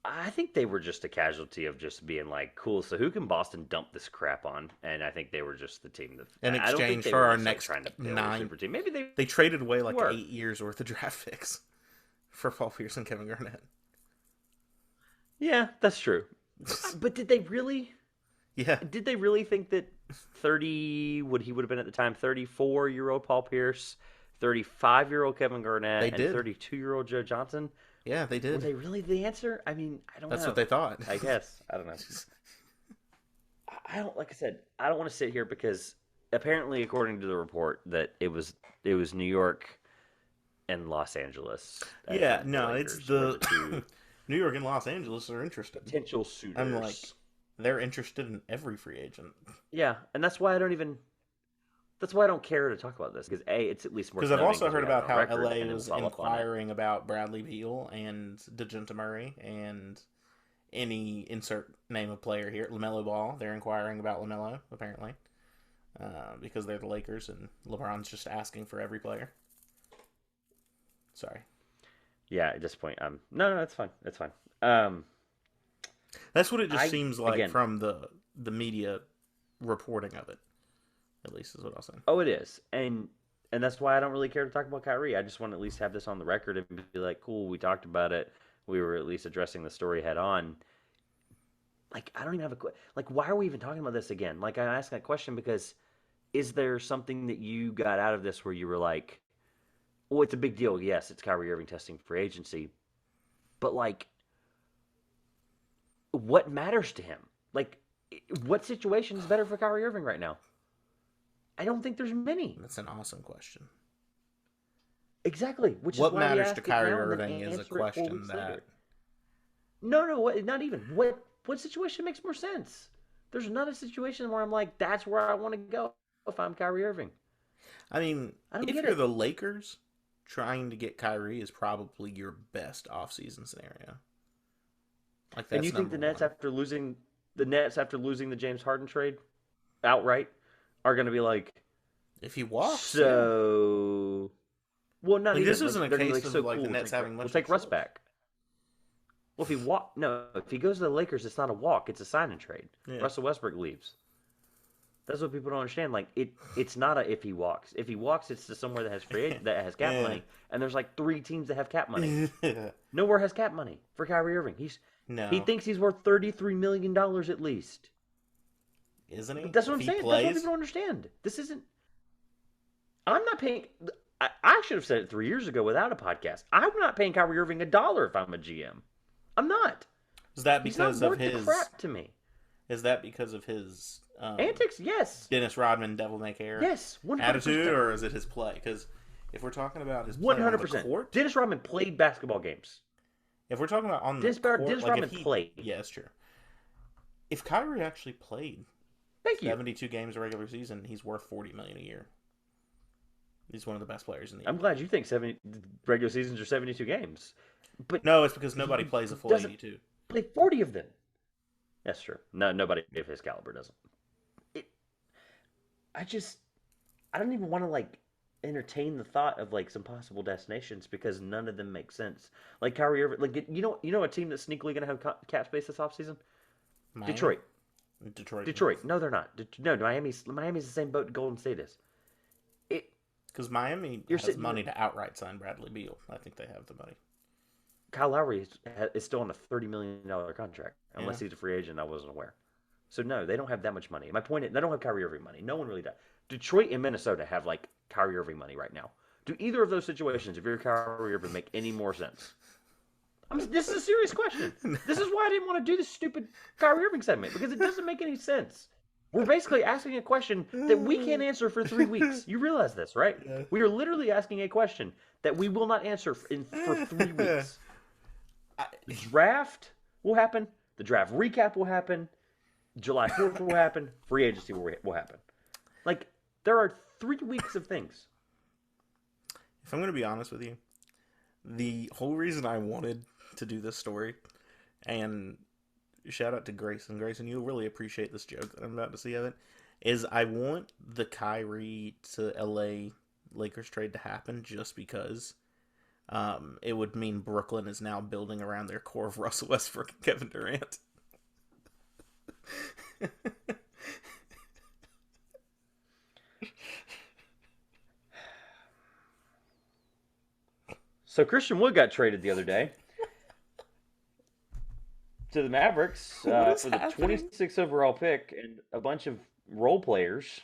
[SPEAKER 2] I think they were just a casualty of just being like, cool. So who can Boston dump this crap on? And I think they were just the team
[SPEAKER 1] In
[SPEAKER 2] that I don't think
[SPEAKER 1] exchange
[SPEAKER 2] they
[SPEAKER 1] for
[SPEAKER 2] were
[SPEAKER 1] our
[SPEAKER 2] necessarily
[SPEAKER 1] next
[SPEAKER 2] trying to build a
[SPEAKER 1] 9,
[SPEAKER 2] super team. Maybe they
[SPEAKER 1] they traded away like
[SPEAKER 2] were.
[SPEAKER 1] 8 years worth of draft picks for Paul Pierce and Kevin Garnett.
[SPEAKER 2] Yeah, that's true. But did they really?
[SPEAKER 1] Yeah,
[SPEAKER 2] Did they really think that what he would have been at the time, 34-year-old Paul Pierce, 35-year-old Kevin Garnett,
[SPEAKER 1] they
[SPEAKER 2] and
[SPEAKER 1] did.
[SPEAKER 2] 32-year-old Joe Johnson?
[SPEAKER 1] Yeah, they
[SPEAKER 2] Were
[SPEAKER 1] did.
[SPEAKER 2] they really the answer? I mean, I don't know.
[SPEAKER 1] That's what they thought.
[SPEAKER 2] I guess. I don't know. I don't like I said, I don't want to sit here because apparently according to the report that it was New York and Los Angeles. I
[SPEAKER 1] Yeah,
[SPEAKER 2] think the
[SPEAKER 1] no, it's
[SPEAKER 2] Lakers were
[SPEAKER 1] the
[SPEAKER 2] two
[SPEAKER 1] New York and Los Angeles are interested.
[SPEAKER 2] potential
[SPEAKER 1] I'm like,
[SPEAKER 2] suitors.
[SPEAKER 1] they're interested in every free agent.
[SPEAKER 2] Yeah, and that's why I don't even. That's why I don't care to talk about this because A, it's at least
[SPEAKER 1] Because
[SPEAKER 2] worth
[SPEAKER 1] I've
[SPEAKER 2] noting
[SPEAKER 1] also
[SPEAKER 2] because we
[SPEAKER 1] heard
[SPEAKER 2] have it
[SPEAKER 1] about
[SPEAKER 2] on
[SPEAKER 1] how
[SPEAKER 2] record,
[SPEAKER 1] LA
[SPEAKER 2] and then we'll
[SPEAKER 1] was
[SPEAKER 2] follow up on it.
[SPEAKER 1] inquiring about Bradley Beal and DeJounte Murray and any insert name of player here. LaMelo Ball. They're inquiring about LaMelo, apparently. Because they're the Lakers and LeBron's just asking for every player. Sorry.
[SPEAKER 2] Yeah, at this point, no, that's fine. That's fine. Um,
[SPEAKER 1] That's what it just
[SPEAKER 2] I
[SPEAKER 1] seems like
[SPEAKER 2] again,
[SPEAKER 1] from the media reporting of it. At least is what I'll say.
[SPEAKER 2] oh, it is, and that's why I don't really care to talk about Kyrie. I just want to at least have this on the record and be like, cool, we talked about it. We were at least addressing the story head on. Like, I don't even have like, why are we even talking about this again? Like, I ask that question because is there something that you got out of this where you were like, well, it's a big deal. Yes, it's Kyrie Irving testing for agency, but like, what matters to him? Like, what situation is better for Kyrie Irving right now? I don't think there's many.
[SPEAKER 1] That's an awesome question.
[SPEAKER 2] Exactly, which is
[SPEAKER 1] What
[SPEAKER 2] why we
[SPEAKER 1] matters
[SPEAKER 2] ask
[SPEAKER 1] to
[SPEAKER 2] it
[SPEAKER 1] Kyrie
[SPEAKER 2] now and then
[SPEAKER 1] Irving is a
[SPEAKER 2] answer it 4
[SPEAKER 1] question
[SPEAKER 2] weeks
[SPEAKER 1] that
[SPEAKER 2] later. No, not even. What situation makes more sense? There's not a situation where I'm like, that's where I want to go if I'm Kyrie Irving.
[SPEAKER 1] I mean,
[SPEAKER 2] I don't
[SPEAKER 1] if
[SPEAKER 2] get
[SPEAKER 1] you're
[SPEAKER 2] it.
[SPEAKER 1] the Lakers, trying to get Kyrie is probably your best offseason scenario. Like
[SPEAKER 2] And
[SPEAKER 1] that's
[SPEAKER 2] you think
[SPEAKER 1] number one.
[SPEAKER 2] The Nets after losing the James Harden trade outright are going to be like,
[SPEAKER 1] If he walks, yeah.
[SPEAKER 2] so well, not
[SPEAKER 1] Like this
[SPEAKER 2] even like
[SPEAKER 1] isn't a
[SPEAKER 2] they're gonna be
[SPEAKER 1] case
[SPEAKER 2] like
[SPEAKER 1] of
[SPEAKER 2] so
[SPEAKER 1] like the
[SPEAKER 2] cool.
[SPEAKER 1] Nets having
[SPEAKER 2] We'll
[SPEAKER 1] much of a
[SPEAKER 2] take Russ
[SPEAKER 1] choice.
[SPEAKER 2] back. Well, if he goes to the Lakers, it's not a walk; it's a sign and trade.
[SPEAKER 1] Yeah.
[SPEAKER 2] Russell Westbrook leaves. That's what people don't understand. Like it's not a if he walks. If he walks, it's to somewhere that has that has cap
[SPEAKER 1] Yeah.
[SPEAKER 2] money, and there's like 3 teams that have cap money.
[SPEAKER 1] Yeah.
[SPEAKER 2] Nowhere has cap money for Kyrie Irving. He
[SPEAKER 1] No,
[SPEAKER 2] thinks he's worth $33 million at least.
[SPEAKER 1] isn't he?
[SPEAKER 2] That's what
[SPEAKER 1] If
[SPEAKER 2] I'm
[SPEAKER 1] he
[SPEAKER 2] saying. That's what
[SPEAKER 1] plays,
[SPEAKER 2] people don't understand. This isn't. I'm not paying. I should have said it 3 years ago without a podcast. I'm not paying Kyrie Irving $1 if I'm a GM. I'm not.
[SPEAKER 1] is that
[SPEAKER 2] He's not
[SPEAKER 1] because of
[SPEAKER 2] worth the
[SPEAKER 1] his?
[SPEAKER 2] crap to me.
[SPEAKER 1] Is that because of his
[SPEAKER 2] Antics, yes,
[SPEAKER 1] Dennis Rodman devil may care
[SPEAKER 2] yes,
[SPEAKER 1] attitude,
[SPEAKER 2] 100%,
[SPEAKER 1] or is it his play? Because if we're talking about his play on the
[SPEAKER 2] 100%.
[SPEAKER 1] court,
[SPEAKER 2] Dennis Rodman played basketball games.
[SPEAKER 1] if we're talking about on the court,
[SPEAKER 2] Dennis
[SPEAKER 1] like
[SPEAKER 2] Rodman
[SPEAKER 1] if he,
[SPEAKER 2] played.
[SPEAKER 1] yeah, it's true. If Kyrie actually played
[SPEAKER 2] Thank you.
[SPEAKER 1] 72 games a regular season, he's worth $40 million a year. He's one of the best players in the
[SPEAKER 2] I'm
[SPEAKER 1] NBA.
[SPEAKER 2] glad you think 70 regular seasons are 72 games, but
[SPEAKER 1] No, it's because nobody
[SPEAKER 2] he
[SPEAKER 1] plays a full
[SPEAKER 2] doesn't
[SPEAKER 1] 82.
[SPEAKER 2] play 40 of them. That's true. No, nobody of his caliber doesn't. It, I just, I don't even want to like entertain the thought of like some possible destinations because none of them make sense. Like Kyrie Irving, like you know a team that's sneakily going to have cap space this offseason?
[SPEAKER 1] Miami?
[SPEAKER 2] Detroit.
[SPEAKER 1] Detroit.
[SPEAKER 2] Detroit. No, they're not. No, Miami's the same boat Golden State is. It.
[SPEAKER 1] Because Miami
[SPEAKER 2] You're
[SPEAKER 1] has
[SPEAKER 2] sitting.
[SPEAKER 1] money to outright sign Bradley Beal. I think they have the money.
[SPEAKER 2] Kyle Lowry is still on a $30 million contract unless
[SPEAKER 1] Yeah.
[SPEAKER 2] he's a free agent. I wasn't aware. So no, they don't have that much money. My point is, they don't have Kyrie Irving money. No one really does. Detroit and Minnesota have like Kyrie Irving money right now. Do either of those situations, if you're Kyrie Irving, make any more sense? This is a serious question. This is why I didn't want to do this stupid Kyrie Irving segment because it doesn't make any sense. We're basically asking a question that we can't answer for 3 weeks. You realize this, right?
[SPEAKER 1] Yeah.
[SPEAKER 2] We are literally asking a question that we will not answer for 3 weeks. The draft will happen. The draft recap will happen. July 4th will happen. Free agency will happen. Like, there are 3 weeks of things.
[SPEAKER 1] If I'm going to be honest with you, the whole reason I wanted to do this story, and shout out to Grayson. Grayson, you'll really appreciate this joke that I'm about to see of it, is I want the Kyrie to LA Lakers trade to happen just because it would mean Brooklyn is now building around their core of Russell Westbrook and Kevin Durant.
[SPEAKER 2] So Christian Wood got traded the other day to the Mavericks
[SPEAKER 1] What
[SPEAKER 2] for
[SPEAKER 1] is
[SPEAKER 2] the
[SPEAKER 1] happening?
[SPEAKER 2] 26th overall pick and a bunch of role players.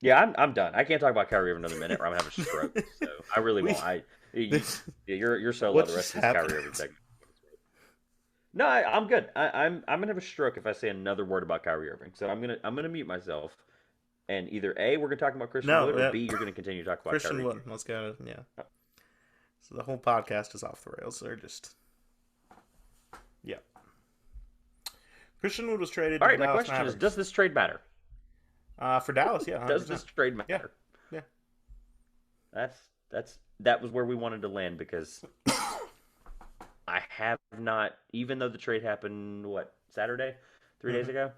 [SPEAKER 2] Yeah, I'm done. I can't talk about Kyrie Irving another minute, or I'm gonna have a stroke. So I really won't. You're solo
[SPEAKER 1] What
[SPEAKER 2] the rest
[SPEAKER 1] just
[SPEAKER 2] of this
[SPEAKER 1] happened?
[SPEAKER 2] Kyrie Irving segment. No, I'm good. I'm gonna have a stroke if I say another word about Kyrie Irving. So I'm gonna mute myself, and either A, we're gonna talk about Christian
[SPEAKER 1] No,
[SPEAKER 2] Wood, or
[SPEAKER 1] yeah.
[SPEAKER 2] B, you're gonna continue to talk about
[SPEAKER 1] Christian
[SPEAKER 2] Kyrie.
[SPEAKER 1] Wood. Let's go. Yeah. So the whole podcast is off the rails. They're just Yeah. Christian Wood was traded
[SPEAKER 2] All
[SPEAKER 1] to the
[SPEAKER 2] right, my
[SPEAKER 1] Dallas
[SPEAKER 2] question is: does
[SPEAKER 1] Mavericks.
[SPEAKER 2] this trade matter?
[SPEAKER 1] For Dallas, yeah,
[SPEAKER 2] Does
[SPEAKER 1] 100%.
[SPEAKER 2] this trade
[SPEAKER 1] Yeah,
[SPEAKER 2] matter?
[SPEAKER 1] yeah.
[SPEAKER 2] That was where we wanted to land because I have not, even though the trade happened what Saturday, 3 days
[SPEAKER 1] Hmm.
[SPEAKER 2] ago.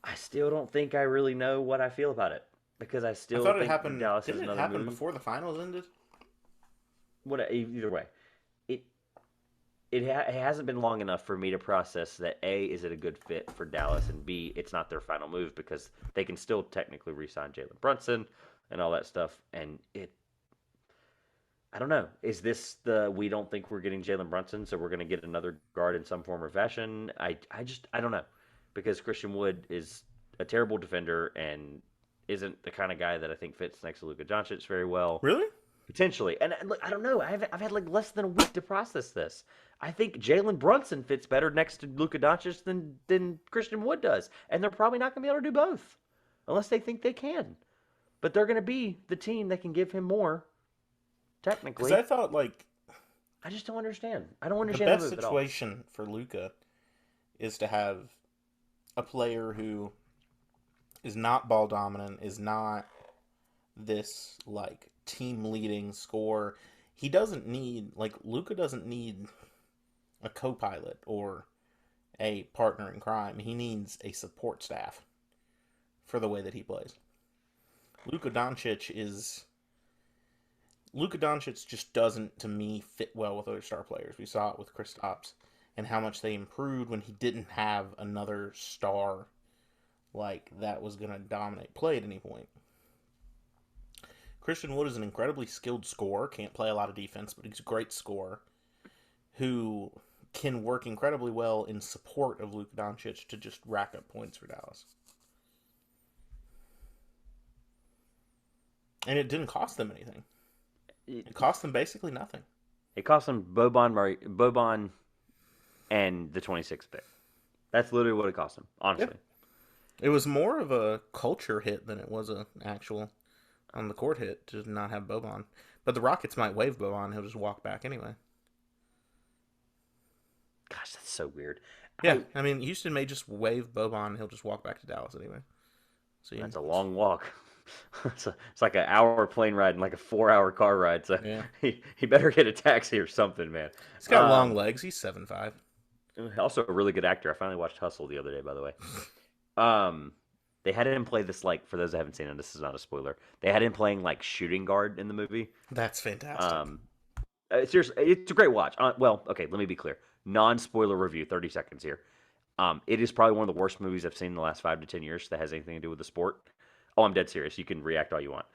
[SPEAKER 2] I still don't think I really know what I feel about it because I
[SPEAKER 1] I
[SPEAKER 2] still
[SPEAKER 1] thought it
[SPEAKER 2] think
[SPEAKER 1] happened.
[SPEAKER 2] Dallas has
[SPEAKER 1] Didn't it
[SPEAKER 2] another
[SPEAKER 1] happen
[SPEAKER 2] move.
[SPEAKER 1] before the finals ended?
[SPEAKER 2] What either way, it it hasn't been long enough for me to process that A, is it a good fit for Dallas, and B, it's not their final move because they can still technically re-sign Jalen Brunson and all that stuff. And I don't know. Is this the we don't think we're getting Jalen Brunson, so we're going to get another guard in some form or fashion? I don't know because Christian Wood is a terrible defender and isn't the kind of guy that I think fits next to Luka Doncic very well.
[SPEAKER 1] Really?
[SPEAKER 2] Potentially. And look, I don't know. I've had like less than a week to process this. I think Jalen Brunson fits better next to Luka Doncic than Christian Wood does. And they're probably not going to be able to do both unless they think they can. But they're going to be the team that can give him more,
[SPEAKER 1] Because
[SPEAKER 2] technically.
[SPEAKER 1] I thought like
[SPEAKER 2] I just don't understand. I don't
[SPEAKER 1] the
[SPEAKER 2] understand the
[SPEAKER 1] best
[SPEAKER 2] move at all.
[SPEAKER 1] situation for Luca is to have a player who is not ball dominant, is not this like team leading scorer. He doesn't need like Luca doesn't need a co-pilot or a partner in crime. He needs a support staff for the way that he plays. Luka Doncic is Luka Doncic just doesn't, to me, fit well with other star players. We saw it with Kristaps and how much they improved when he didn't have another star like that was going to dominate play at any point. Christian Wood is an incredibly skilled scorer, can't play a lot of defense, but he's a great scorer who can work incredibly well in support of Luka Doncic to just rack up points for Dallas. And it didn't cost them anything. It cost them basically nothing.
[SPEAKER 2] It cost them Boban and the 26th pick. That's literally what it cost them,
[SPEAKER 1] Yeah.
[SPEAKER 2] honestly.
[SPEAKER 1] It was more of a culture hit than it was an actual on the court hit to not have Boban. But the Rockets might waive Boban. He'll just walk back anyway.
[SPEAKER 2] Gosh, that's so weird.
[SPEAKER 1] Yeah, I mean, Houston may just waive Boban. He'll just walk back to Dallas anyway. So
[SPEAKER 2] That's a long walk. It's like an hour plane ride and like a 4 hour car ride. So
[SPEAKER 1] yeah,
[SPEAKER 2] he better get a taxi or something, man.
[SPEAKER 1] he's got long legs. He's 7'5".
[SPEAKER 2] Also a really good actor. I finally watched Hustle the other day, by the way. Um, they had him play this like for those that haven't seen it. This is not a spoiler. They had him playing like shooting guard in the movie.
[SPEAKER 1] That's fantastic.
[SPEAKER 2] Seriously, it's a great watch. Well, okay, let me be clear. Non-spoiler review, 30 seconds here. It is probably one of the worst movies I've seen in the last 5 to 10 years that has anything to do with the sport. Oh, I'm dead serious. You can react all you want.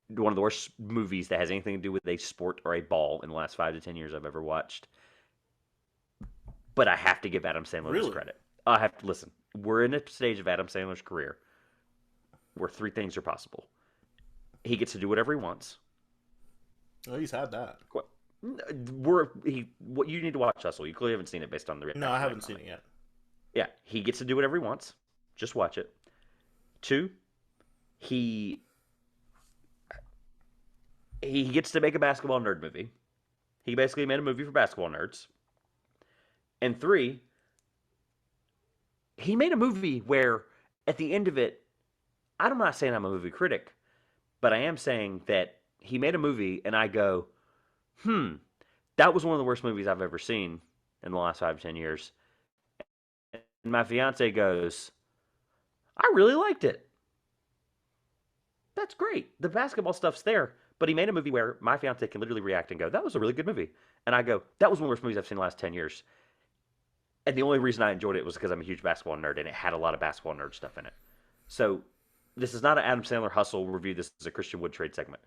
[SPEAKER 2] One of the worst movies that has anything to do with a sport or a ball in the last 5 to 10 years I've ever watched. But I have to give Adam Sandler this
[SPEAKER 1] Really?
[SPEAKER 2] credit. I have to listen. We're in a stage of Adam Sandler's career where three things are possible. He gets to do whatever he wants.
[SPEAKER 1] Oh, he's had that.
[SPEAKER 2] What you need to watch Hustle. You clearly haven't seen it based on the reaction.
[SPEAKER 1] No, I haven't seen it yet.
[SPEAKER 2] Yeah, he gets to do whatever he wants. Just watch it. Two, he gets to make a basketball nerd movie. He basically made a movie for basketball nerds. And three, he made a movie where at the end of it, I'm not saying I'm a movie critic, but I am saying that he made a movie and I go, that was one of the worst movies I've ever seen in the last 5 to 10 years. And my fiance goes, I really liked it. That's great. The basketball stuff's there. But he made a movie where my fiance can literally react and go, that was a really good movie. And I go, that was one of the worst movies I've seen in the last 10 years. And the only reason I enjoyed it was because I'm a huge basketball nerd and it had a lot of basketball nerd stuff in it. So this is not an Adam Sandler hustle review. This is a Christian Wood trade segment.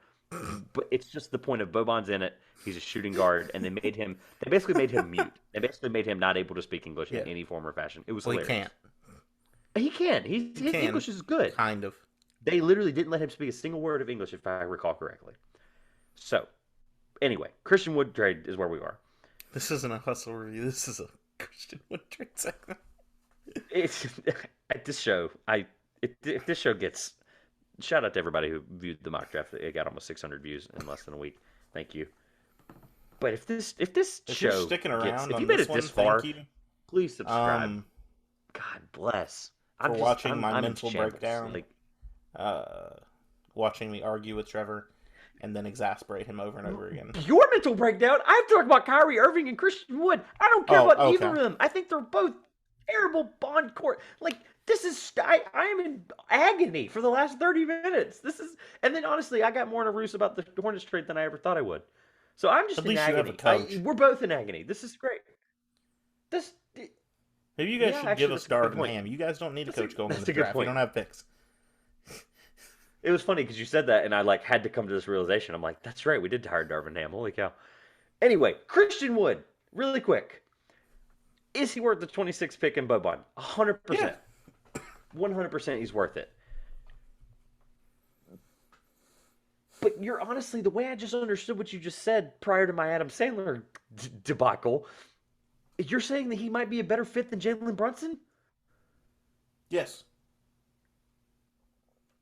[SPEAKER 2] But it's just the point of Boban's in it. He's a shooting guard, and they basically made him mute. They basically made him not able to speak English in
[SPEAKER 1] Yeah.
[SPEAKER 2] any form or fashion. It was
[SPEAKER 1] Well,
[SPEAKER 2] hilarious.
[SPEAKER 1] he can't.
[SPEAKER 2] He can. His
[SPEAKER 1] Can.
[SPEAKER 2] English is good.
[SPEAKER 1] Kind of.
[SPEAKER 2] They literally didn't let him speak a single word of English, if I recall correctly. So, anyway, Christian Wood trade is where we are.
[SPEAKER 1] This isn't a hustle review. This is a Christian Wood trade segment.
[SPEAKER 2] It's at this show. If this show gets shout out to everybody who viewed the mock draft. It got almost 600 views in less than a week. Thank you. But if this
[SPEAKER 1] If you're
[SPEAKER 2] show
[SPEAKER 1] sticking
[SPEAKER 2] gets,
[SPEAKER 1] around
[SPEAKER 2] if you
[SPEAKER 1] on
[SPEAKER 2] made
[SPEAKER 1] this
[SPEAKER 2] it
[SPEAKER 1] one,
[SPEAKER 2] this far,
[SPEAKER 1] thank you.
[SPEAKER 2] please subscribe.
[SPEAKER 1] Um,
[SPEAKER 2] God bless.
[SPEAKER 1] for watching my
[SPEAKER 2] I'm in
[SPEAKER 1] mental
[SPEAKER 2] shambles.
[SPEAKER 1] breakdown.
[SPEAKER 2] Like,
[SPEAKER 1] watching me argue with Trevor and then exasperate him over and over again.
[SPEAKER 2] your mental breakdown. I'm talking about Kyrie Irving and Christian Wood. I don't care about either of them. I think they're both terrible bond court. Like, this is I am in agony for the last 30 minutes. And then honestly, I got more in a ruse about the Hornets trade than I ever thought I would. So I'm just
[SPEAKER 1] At
[SPEAKER 2] in
[SPEAKER 1] least you have
[SPEAKER 2] agony.
[SPEAKER 1] a coach.
[SPEAKER 2] We're both in agony. This is great.
[SPEAKER 1] Maybe you guys should give us Darvin Ham. You guys don't need a coach going in the draft. We don't have picks.
[SPEAKER 2] It was funny because you said that, and I like had to come to this realization. I'm like, that's right, we did hire Darvin Ham. Holy cow! Anyway, Christian Wood, really quick, is he worth the 26th pick in Boban? 100%, 100%. He's worth it. But you're honestly, the way I just understood what you just said prior to my Adam Sandler debacle, you're saying that he might be a better fit than Jalen Brunson?
[SPEAKER 1] Yes.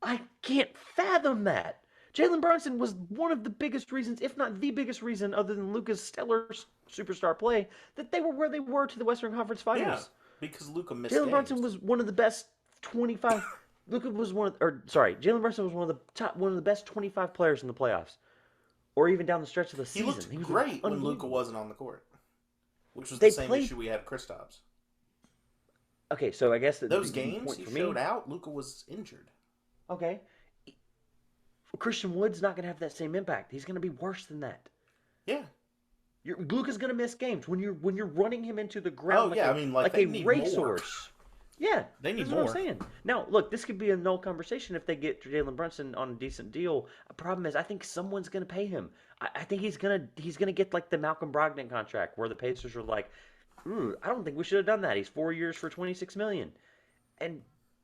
[SPEAKER 2] I can't fathom that. Jalen Brunson was one of the biggest reasons, if not the biggest reason, other than Luka's stellar superstar play, that they were where they were to the Western Conference Finals.
[SPEAKER 1] Yeah, because Luka missed
[SPEAKER 2] Jalen
[SPEAKER 1] games.
[SPEAKER 2] Brunson was one of the best 25. Jalen Brunson was one of the best 25 players in the playoffs, or even down the stretch of the season.
[SPEAKER 1] He looked great when Luka wasn't on the court, which was
[SPEAKER 2] the
[SPEAKER 1] same issue we had with Kristaps.
[SPEAKER 2] Okay, so I guess
[SPEAKER 1] those games he showed out, Luka was injured.
[SPEAKER 2] Okay. Christian Wood's not going to have that same impact. He's going to be worse than that.
[SPEAKER 1] Yeah.
[SPEAKER 2] Luka's going to miss games when you're running him into the ground like a racehorse. Yeah,
[SPEAKER 1] they need
[SPEAKER 2] that's
[SPEAKER 1] more.
[SPEAKER 2] What I'm saying. Now, look, this could be a null conversation if they get Jalen Brunson on a decent deal. The problem is, I think someone's going to pay him. I think he's gonna get like the Malcolm Brogdon contract, where the Pacers are like, I don't think we should have done that. He's 4 years for $26 million, and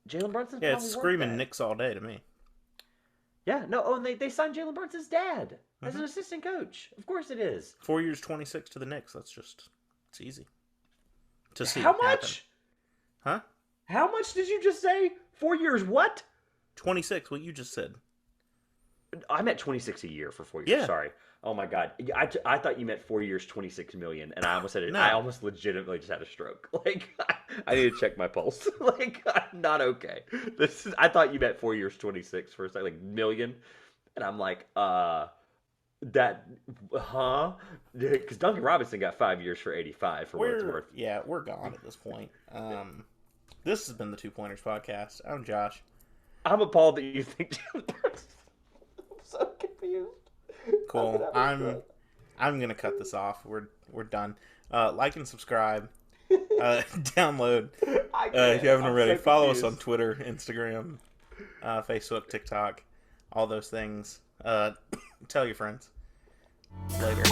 [SPEAKER 2] Jalen Brunson's probably
[SPEAKER 1] it's screaming Knicks all day to me.
[SPEAKER 2] Yeah, no. Oh, and they signed Jalen Brunson's dad as an assistant coach. Of course it is.
[SPEAKER 1] 4 years, 26 to the Knicks. It's easy to see.
[SPEAKER 2] How much?
[SPEAKER 1] Huh?
[SPEAKER 2] How much did you just say? 4 years? What?
[SPEAKER 1] 26. What you just said.
[SPEAKER 2] I meant 26 a year for 4 years.
[SPEAKER 1] Yeah.
[SPEAKER 2] Sorry. Oh my God. I thought you meant 4 years, 26 million, and I almost said it.
[SPEAKER 1] No.
[SPEAKER 2] I almost legitimately just had a stroke. Like, I need to check my pulse. Like, I'm not okay. I thought you meant 4 years, 26 for a second, like million, and I'm like, Because Duncan Robinson got 5 years for 85 for what it's worth.
[SPEAKER 1] Yeah, we're gone at this point. This has been the Two Pointers Podcast. I'm Josh.
[SPEAKER 2] I'm appalled that you think Jalen Brunson. I'm so confused.
[SPEAKER 1] Cool. I'm gonna cut this off. We're done. Like and subscribe. Download. If you haven't already, follow us on Twitter, Instagram, Facebook, TikTok, all those things. Tell your friends. Later.